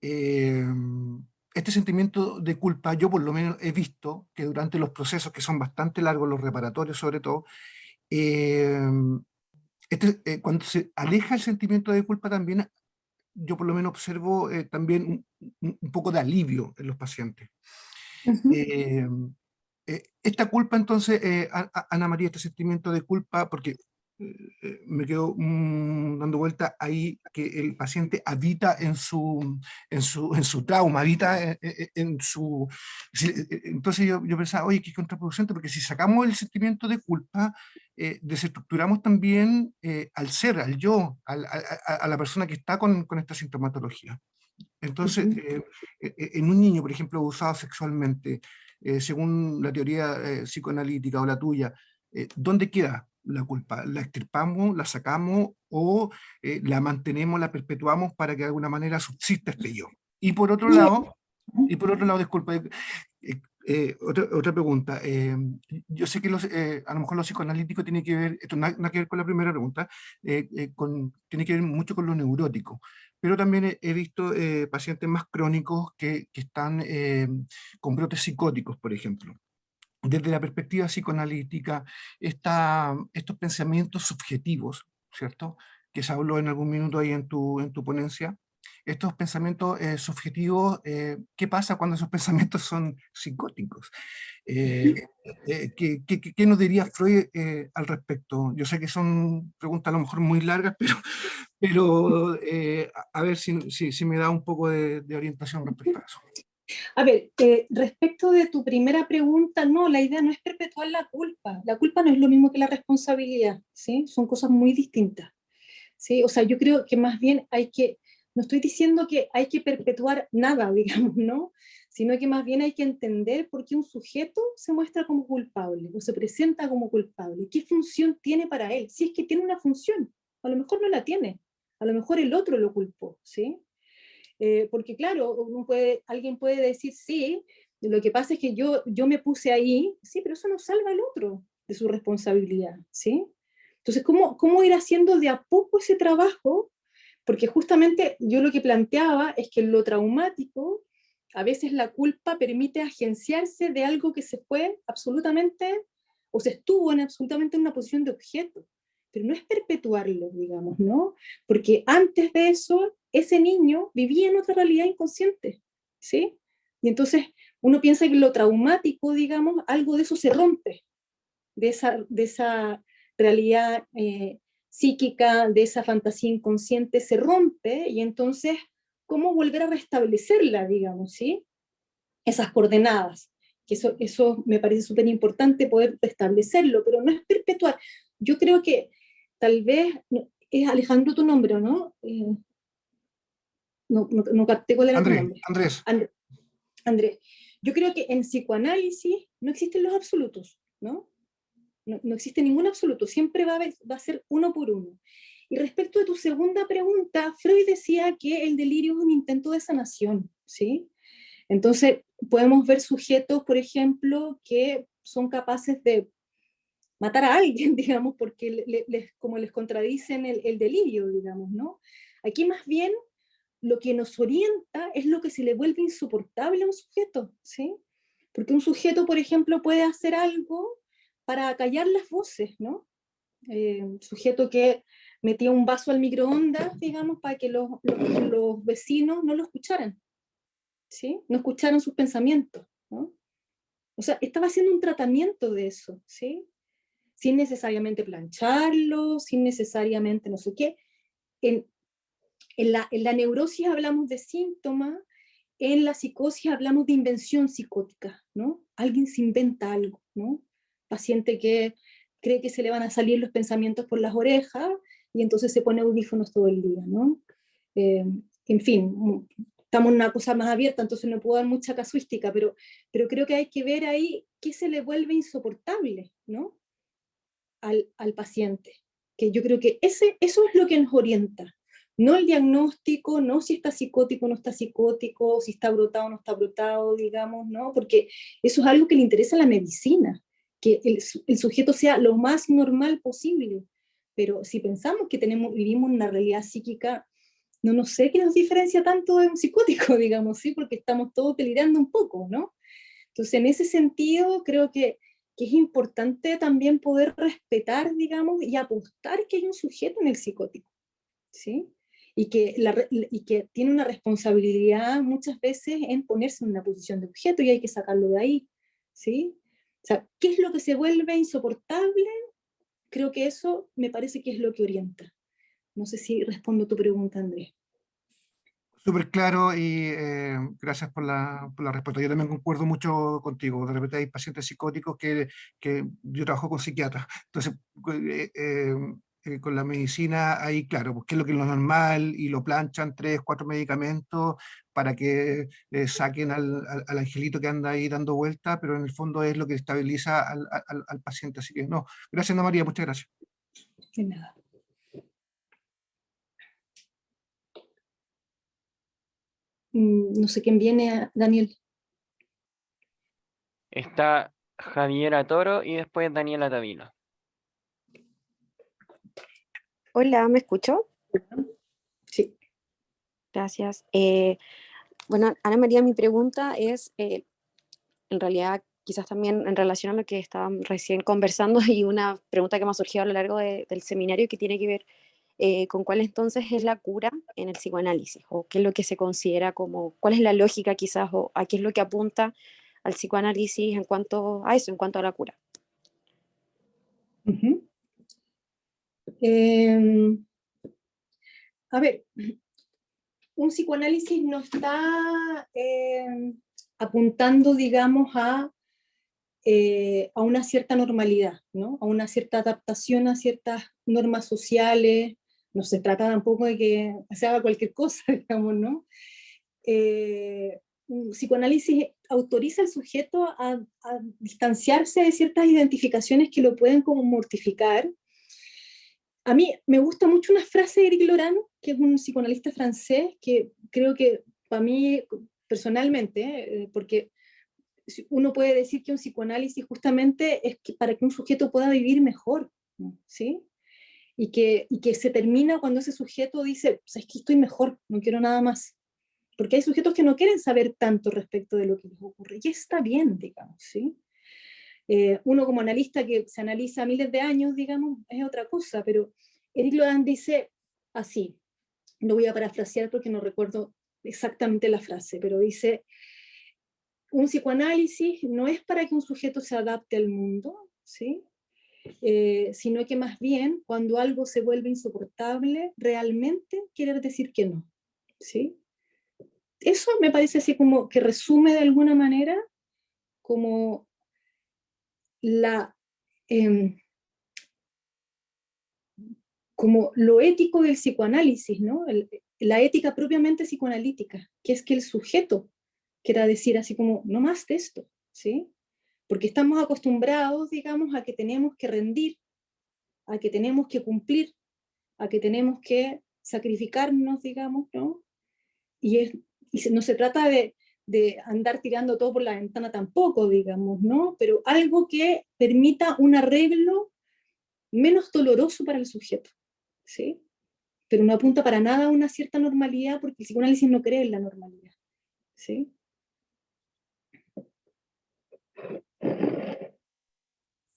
eh, este sentimiento de culpa, yo por lo menos he visto que durante los procesos que son bastante largos, los reparatorios sobre todo, eh, cuando se aleja el sentimiento de culpa también, yo por lo menos observo también un poco de alivio en los pacientes. Eh, esta culpa entonces, Ana María, este sentimiento de culpa, porque me quedo dando vuelta ahí que el paciente habita en su trauma, habita en su... Entonces yo pensaba, oye, qué contraproducente, porque si sacamos el sentimiento de culpa, desestructuramos también al ser, al yo, a la persona que está con esta sintomatología. Entonces, en un niño, por ejemplo, abusado sexualmente, según la teoría psicoanalítica o la tuya, ¿dónde queda la culpa? ¿La extirpamos, la sacamos o la mantenemos, la perpetuamos para que de alguna manera subsista este yo? Y por otro lado, disculpa, otra pregunta. Yo sé que a lo mejor lo psicoanalítico tiene que ver, esto nada que ver con la primera pregunta, tiene que ver mucho con lo neurótico, pero también he visto pacientes más crónicos que están con brotes psicóticos, por ejemplo. Desde la perspectiva psicoanalítica, estos pensamientos subjetivos, ¿cierto? Que se habló en algún minuto ahí en tu ponencia, estos pensamientos subjetivos, ¿qué pasa cuando esos pensamientos son psicóticos? ¿Qué nos diría Freud al respecto? Yo sé que son preguntas a lo mejor muy largas, pero a ver si me da un poco de orientación respecto a eso. A ver, respecto de tu primera pregunta, no, la idea no es perpetuar la culpa. La culpa no es lo mismo que la responsabilidad, ¿sí? Son cosas muy distintas, ¿sí? O sea, yo creo que más bien no estoy diciendo que hay que perpetuar nada, digamos, ¿no? Sino que más bien hay que entender por qué un sujeto se muestra como culpable o se presenta como culpable. ¿Qué función tiene para él? Si es que tiene una función, a lo mejor no la tiene, a lo mejor el otro lo culpó, ¿sí? Porque claro, alguien puede decir, sí, lo que pasa es que yo me puse ahí, sí, pero eso no salva al otro de su responsabilidad, ¿sí? Entonces, ¿cómo ir haciendo de a poco ese trabajo? Porque justamente yo lo que planteaba es que en lo traumático, a veces la culpa permite agenciarse de algo que se fue absolutamente, o se estuvo absolutamente en una posición de objeto, pero no es perpetuarlo, digamos, ¿no? Porque antes de eso, ese niño vivía en otra realidad inconsciente, ¿sí? Y entonces uno piensa que lo traumático, digamos, algo de eso se rompe, de esa realidad psíquica, de esa fantasía inconsciente, se rompe, y entonces, ¿cómo volver a restablecerla, digamos, ¿sí? Esas coordenadas, que eso me parece súper importante poder restablecerlo, pero no es perpetuar. Yo creo que tal vez, es Alejandro tu nombre, ¿no? No capté cuál era tu nombre. Andrés. Andrés. Yo creo que en psicoanálisis no existen los absolutos, ¿no? No existe ningún absoluto, siempre va a ser uno por uno. Y respecto a tu segunda pregunta, Freud decía que el delirio es un intento de sanación, ¿sí? Entonces, podemos ver sujetos, por ejemplo, que son capaces de matar a alguien, digamos, porque como les contradicen el delirio, digamos, ¿no? Aquí más bien lo que nos orienta es lo que se le vuelve insoportable a un sujeto, ¿sí? Porque un sujeto, por ejemplo, puede hacer algo para callar las voces, ¿no? Sujeto que metía un vaso al microondas, digamos, para que los vecinos no lo escucharan, ¿sí? No escucharan sus pensamientos, ¿no? O sea, estaba haciendo un tratamiento de eso, ¿sí? Sin necesariamente plancharlo, sin necesariamente no sé qué. En la neurosis hablamos de síntomas, en la psicosis hablamos de invención psicótica, ¿no? Alguien se inventa algo, ¿no? Paciente que cree que se le van a salir los pensamientos por las orejas y entonces se pone audífonos todo el día, ¿no? En fin, estamos en una cosa más abierta, entonces no puedo dar mucha casuística, pero creo que hay que ver ahí qué se le vuelve insoportable, ¿no? Al paciente. Que yo creo que eso es lo que nos orienta. No el diagnóstico, no si está psicótico o no está psicótico, si está brotado o no está brotado, digamos, ¿no? Porque eso es algo que le interesa a la medicina, que el sujeto sea lo más normal posible. Pero si pensamos que vivimos una realidad psíquica, no sé qué nos diferencia tanto de un psicótico, digamos, ¿sí? Porque estamos todos delirando un poco, ¿no? Entonces, en ese sentido, creo que es importante también poder respetar, digamos, y apostar que hay un sujeto en el psicótico, ¿sí? Y que tiene una responsabilidad muchas veces en ponerse en una posición de objeto y hay que sacarlo de ahí, ¿sí? O sea, ¿qué es lo que se vuelve insoportable? Creo que eso me parece que es lo que orienta. No sé si respondo tu pregunta, Andrés. Súper claro y gracias por la respuesta. Yo también concuerdo mucho contigo. De repente hay pacientes psicóticos que yo trabajo con psiquiatras. Entonces, con la medicina, ahí claro, pues qué es lo que es lo normal y lo planchan 3, 4 medicamentos para que saquen al angelito que anda ahí dando vuelta, pero en el fondo es lo que estabiliza al paciente. Así que no, gracias Ana María, muchas gracias. De nada. No sé quién viene, Daniel. Está Javiera Toro y después Daniela Tavino. Hola, ¿me escuchó? Sí. Gracias. Bueno, Ana María, mi pregunta es, en realidad, quizás también en relación a lo que estaban recién conversando y una pregunta que me ha surgido a lo largo del seminario que tiene que ver con cuál entonces es la cura en el psicoanálisis o qué es lo que se considera como, cuál es la lógica quizás o a qué es lo que apunta al psicoanálisis en cuanto a eso, en cuanto a la cura. Uh-huh. A ver, un psicoanálisis no está apuntando, digamos, a una cierta normalidad, ¿no? A una cierta adaptación a ciertas normas sociales. No se trata tampoco de que se haga cualquier cosa, digamos, ¿no? Un psicoanálisis autoriza al sujeto a distanciarse de ciertas identificaciones que lo pueden como mortificar. A mí me gusta mucho una frase de Eric Lorano, que es un psicoanalista francés, que creo que para mí personalmente, porque uno puede decir que un psicoanálisis justamente es para que un sujeto pueda vivir mejor, ¿sí? Y que se termina cuando ese sujeto dice, pues es que estoy mejor, no quiero nada más. Porque hay sujetos que no quieren saber tanto respecto de lo que les ocurre, y está bien, digamos, ¿sí? Uno como analista que se analiza miles de años, digamos, es otra cosa, pero Eric Lodan dice así, lo voy a parafrasear porque no recuerdo exactamente la frase, pero dice, un psicoanálisis no es para que un sujeto se adapte al mundo, ¿sí? Sino que más bien, cuando algo se vuelve insoportable, realmente quiere decir que no, ¿sí? Eso me parece así como que resume de alguna manera como como lo ético del psicoanálisis, ¿no? La ética propiamente psicoanalítica, que es que el sujeto quiera decir así como, no más de esto, ¿sí? Porque estamos acostumbrados, digamos, a que tenemos que rendir, a que tenemos que cumplir, a que tenemos que sacrificarnos, digamos, ¿no? Y no se trata de andar tirando todo por la ventana tampoco, digamos, ¿no? Pero algo que permita un arreglo menos doloroso para el sujeto, ¿sí? Pero no apunta para nada a una cierta normalidad porque el psicoanálisis no cree en la normalidad, ¿sí?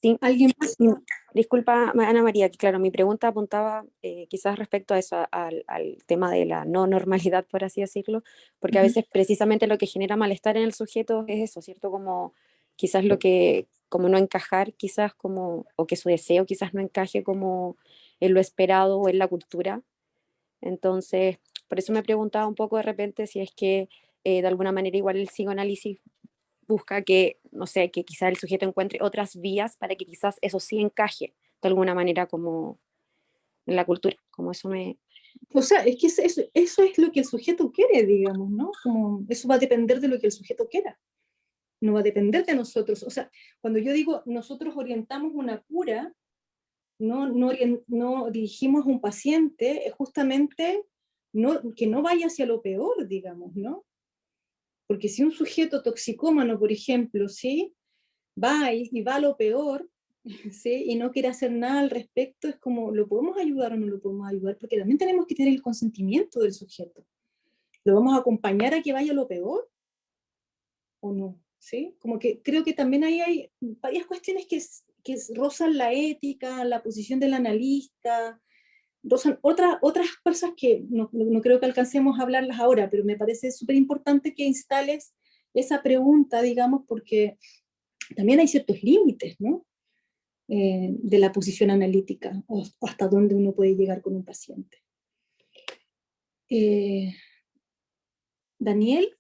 Sí, ¿Alguien más? sí, disculpa, Ana María, que claro, mi pregunta apuntaba quizás respecto a eso, al tema de la no normalidad, por así decirlo, porque a Ujú. veces precisamente lo que genera malestar en el sujeto es eso, ¿cierto? Como quizás como no encajar, quizás como, o que su deseo quizás no encaje como en lo esperado o en la cultura. Entonces, por eso me preguntaba un poco de repente si es que de alguna manera igual el psicoanálisis busca que, no sé, que quizás el sujeto encuentre otras vías para que quizás eso sí encaje de alguna manera como en la cultura, como eso me... O sea, es que eso es lo que el sujeto quiere, digamos, ¿no? Como eso va a depender de lo que el sujeto quiera, no va a depender de nosotros. O sea, cuando yo digo nosotros orientamos una cura, no dirigimos a un paciente, es justamente que no vaya hacia lo peor, digamos, ¿no? Porque si un sujeto toxicómano, por ejemplo, ¿sí? Va y va a lo peor, ¿sí? Y no quiere hacer nada al respecto, es como, ¿lo podemos ayudar o no lo podemos ayudar? Porque también tenemos que tener el consentimiento del sujeto. ¿Lo vamos a acompañar a que vaya a lo peor o no? ¿Sí? Como que creo que también ahí hay varias cuestiones que rozan la ética, la posición del analista, rozan otras cosas que no creo que alcancemos a hablarlas ahora, pero me parece súper importante que instales esa pregunta, digamos, porque también hay ciertos límites, ¿no? De la posición analítica, o hasta dónde uno puede llegar con un paciente. Daniel.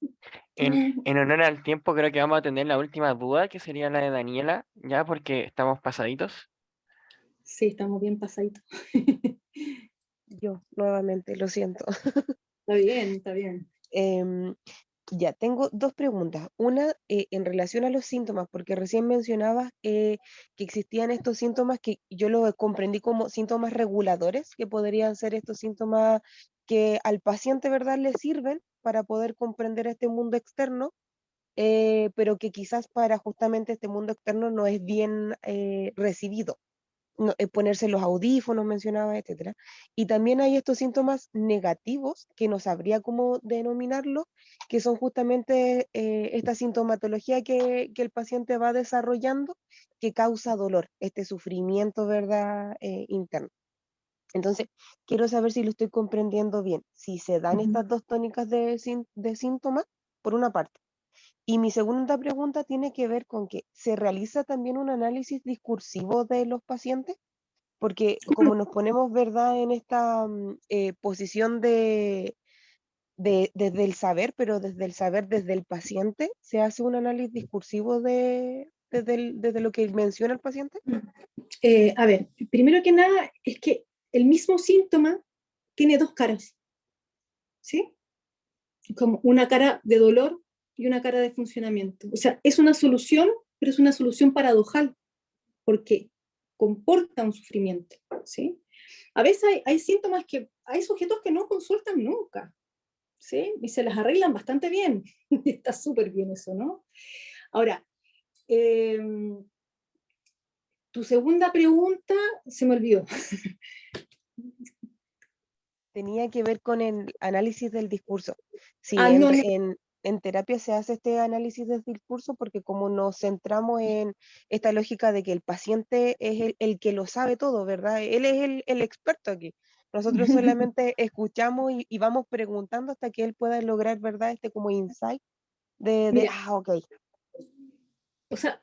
En honor al tiempo, creo que vamos a tener la última duda, que sería la de Daniela, ya porque estamos pasaditos. Sí, estamos bien pasaditos. Yo, nuevamente, lo siento. Está bien, está bien. Ya, tengo dos preguntas. Una, en relación a los síntomas, porque recién mencionabas que existían estos síntomas que yo los comprendí como síntomas reguladores, que podrían ser estos síntomas que al paciente, ¿verdad?, le sirven para poder comprender este mundo externo, pero que quizás para justamente este mundo externo no es bien recibido. No, ponerse los audífonos, mencionaba, etcétera. Y también hay estos síntomas negativos, que no sabría cómo denominarlos, que son justamente esta sintomatología que el paciente va desarrollando, que causa dolor, este sufrimiento, ¿verdad?, interno. Entonces, quiero saber si lo estoy comprendiendo bien, si se dan estas dos tónicas de síntomas, por una parte. Y mi segunda pregunta tiene que ver con que se realiza también un análisis discursivo de los pacientes, porque como nos ponemos, ¿verdad?, en esta posición desde el saber, pero desde el saber desde el paciente, ¿se hace un análisis discursivo desde lo que menciona el paciente? A ver, primero que nada es que el mismo síntoma tiene dos caras, ¿sí? Como una cara de dolor y una cara de funcionamiento. O sea, es una solución, pero es una solución paradojal, porque comporta un sufrimiento, ¿sí? A veces hay síntomas que hay sujetos que no consultan nunca, ¿sí? Y se las arreglan bastante bien. Está súper bien eso, ¿no? Ahora, tu segunda pregunta se me olvidó. Tenía que ver con el análisis del discurso. Si No, en terapia se hace este análisis del discurso, porque como nos centramos en esta lógica de que el paciente es el que lo sabe todo, ¿verdad? Él es el experto aquí. Nosotros solamente escuchamos y vamos preguntando hasta que él pueda lograr, ¿verdad?, este como insight Mira, ok. o sea,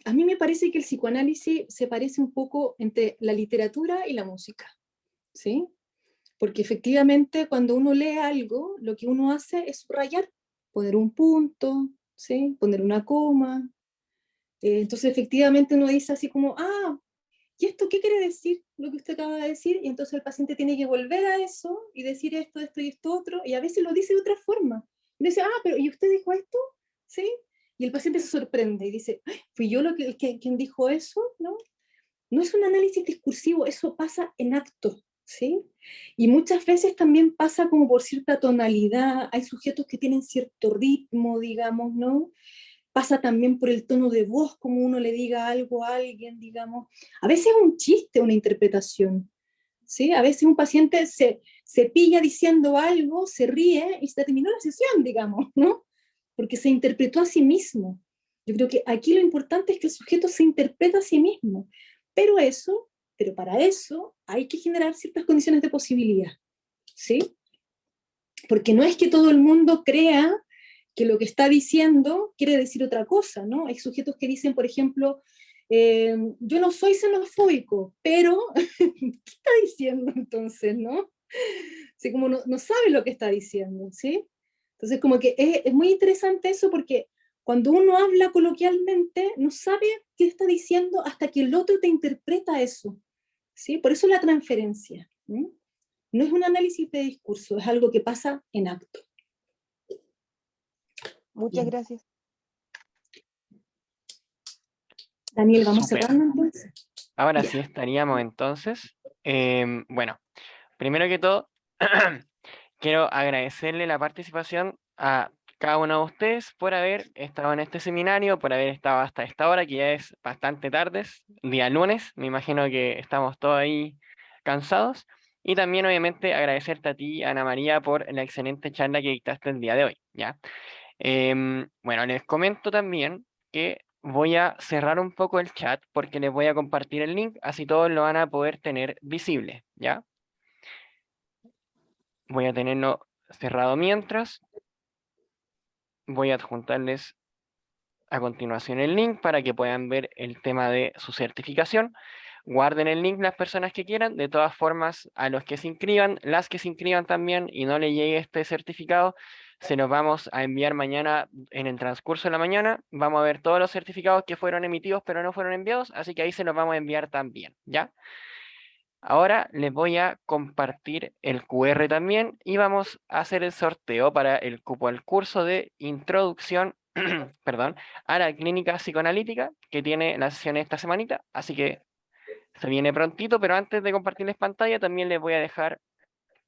a mí me parece que el psicoanálisis se parece un poco entre la literatura y la música, ¿sí? Porque efectivamente cuando uno lee algo, lo que uno hace es subrayar, poner un punto, ¿sí? Poner una coma. Entonces efectivamente uno dice así como, ¿y esto qué quiere decir? Lo que usted acaba de decir, y entonces el paciente tiene que volver a eso y decir esto, esto y esto otro, y a veces lo dice de otra forma. Y dice, pero ¿y usted dijo esto? ¿Sí? Y el paciente se sorprende y dice, ¿fui yo quien dijo eso? ¿No? No es un análisis discursivo, eso pasa en acto, ¿sí? Y muchas veces también pasa como por cierta tonalidad, hay sujetos que tienen cierto ritmo, digamos, ¿no? Pasa también por el tono de voz, como uno le diga algo a alguien, digamos. A veces es un chiste, una interpretación, ¿sí? A veces un paciente se pilla diciendo algo, se ríe y se terminó la sesión, digamos, ¿no? Porque se interpretó a sí mismo. Yo creo que aquí lo importante es que el sujeto se interpreta a sí mismo, pero para eso hay que generar ciertas condiciones de posibilidad, ¿sí? Porque no es que todo el mundo crea que lo que está diciendo quiere decir otra cosa, ¿no? Hay sujetos que dicen, por ejemplo, yo no soy xenofóbico, pero ¿qué está diciendo entonces, no? Así como no sabe lo que está diciendo, ¿sí? Entonces como que es muy interesante eso porque cuando uno habla coloquialmente no sabe qué está diciendo hasta que el otro te interpreta eso, ¿sí? Por eso la transferencia, ¿sí? No es un análisis de discurso, es algo que pasa en acto. Muchas Bien. gracias. Daniel, ¿vamos Súper. cerrando entonces? Ahora Ya. sí estaríamos entonces. Bueno, primero que todo, quiero agradecerle la participación a cada uno de ustedes por haber estado en este seminario, por haber estado hasta esta hora, que ya es bastante tarde, día lunes. Me imagino que estamos todos ahí cansados. Y también, obviamente, agradecerte a ti, Ana María, por la excelente charla que dictaste el día de hoy, ¿ya? Bueno, les comento también que voy a cerrar un poco el chat porque les voy a compartir el link, así todos lo van a poder tener visible, ¿ya? Voy a tenerlo cerrado mientras. Voy a adjuntarles a continuación el link para que puedan ver el tema de su certificación. Guarden el link las personas que quieran. De todas formas, a los que se inscriban, las que se inscriban también y no le llegue este certificado, se los vamos a enviar mañana en el transcurso de la mañana. Vamos a ver todos los certificados que fueron emitidos pero no fueron enviados, así que ahí se los vamos a enviar también, ¿ya? Ahora les voy a compartir el QR también y vamos a hacer el sorteo para el cupo al curso de introducción, perdón, a la clínica psicoanalítica que tiene la sesión esta semanita, así que se viene prontito, pero antes de compartirles pantalla también les voy a dejar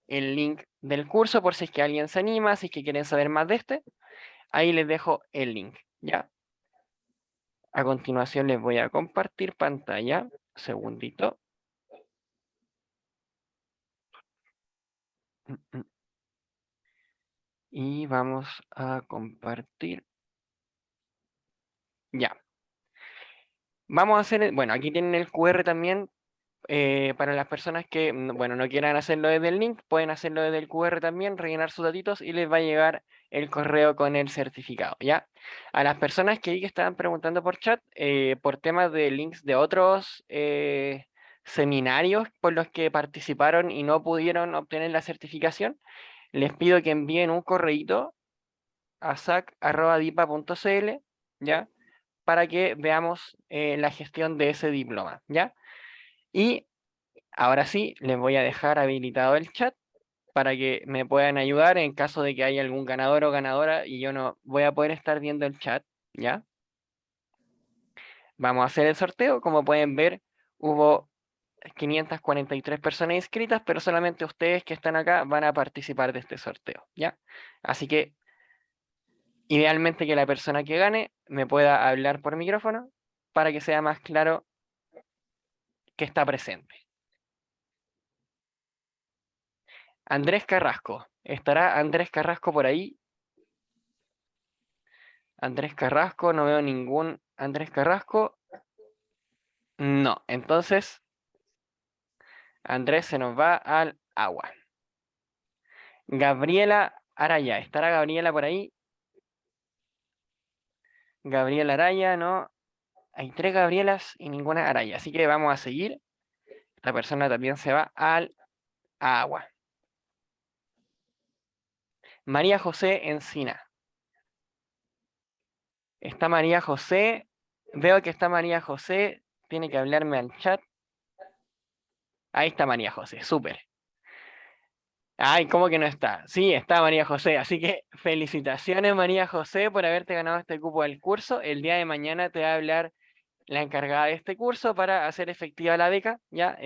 el link del curso por si es que alguien se anima, si es que quieren saber más de este, ahí les dejo el link, ¿ya? A continuación les voy a compartir pantalla, segundito. Y vamos a compartir. Ya. Vamos a hacer, bueno, aquí tienen el QR también. Para las personas que, bueno, no quieran hacerlo desde el link, pueden hacerlo desde el QR también, rellenar sus datitos y les va a llegar el correo con el certificado, ¿ya? A las personas que ahí que estaban preguntando por chat, por temas de links de otros seminarios por los que participaron y no pudieron obtener la certificación, les pido que envíen un correíto a sac@dipa.cl, ¿ya? Para que veamos la gestión de ese diploma, ¿ya? Y ahora sí, les voy a dejar habilitado el chat para que me puedan ayudar en caso de que haya algún ganador o ganadora y yo no voy a poder estar viendo el chat, ¿ya? Vamos a hacer el sorteo. Como pueden ver, hubo 543 personas inscritas, pero solamente ustedes que están acá van a participar de este sorteo, ¿ya? Así que idealmente que la persona que gane me pueda hablar por micrófono para que sea más claro que está presente. Andrés Carrasco. ¿Estará Andrés Carrasco por ahí? Andrés Carrasco, no veo ningún Andrés Carrasco. No, entonces Andrés se nos va al agua. Gabriela Araya. ¿Estará Gabriela por ahí? Gabriela Araya, no. Hay 3 Gabrielas y ninguna Araya. Así que vamos a seguir. Esta persona también se va al agua. María José Encina. Está María José. Veo que está María José. Tiene que hablarme al chat. Ahí está María José. Súper. Ay, ¿cómo que no está? Sí, está María José. Así que felicitaciones, María José, por haberte ganado este cupo del curso. El día de mañana te va a hablar la encargada de este curso para hacer efectiva la beca. ¿Ya?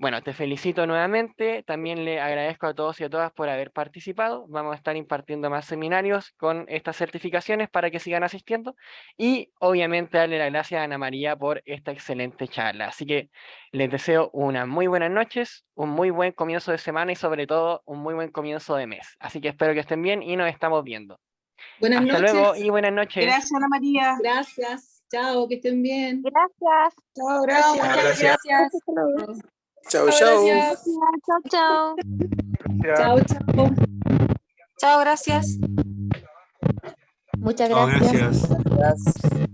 Bueno, te felicito nuevamente. También le agradezco a todos y a todas por haber participado. Vamos a estar impartiendo más seminarios con estas certificaciones para que sigan asistiendo. Y obviamente darle las gracias a Ana María por esta excelente charla. Así que les deseo unas muy buenas noches, un muy buen comienzo de semana y sobre todo un muy buen comienzo de mes. Así que espero que estén bien y nos estamos viendo. Buenas Hasta noches. luego y buenas noches. Gracias, Ana María. Gracias. Chao, que estén bien. Gracias. Chao, gracias. Muchas gracias. Chau, chau. Chao, chao. Chao, chao. Chao, gracias. Muchas Chao, gracias. gracias. Gracias.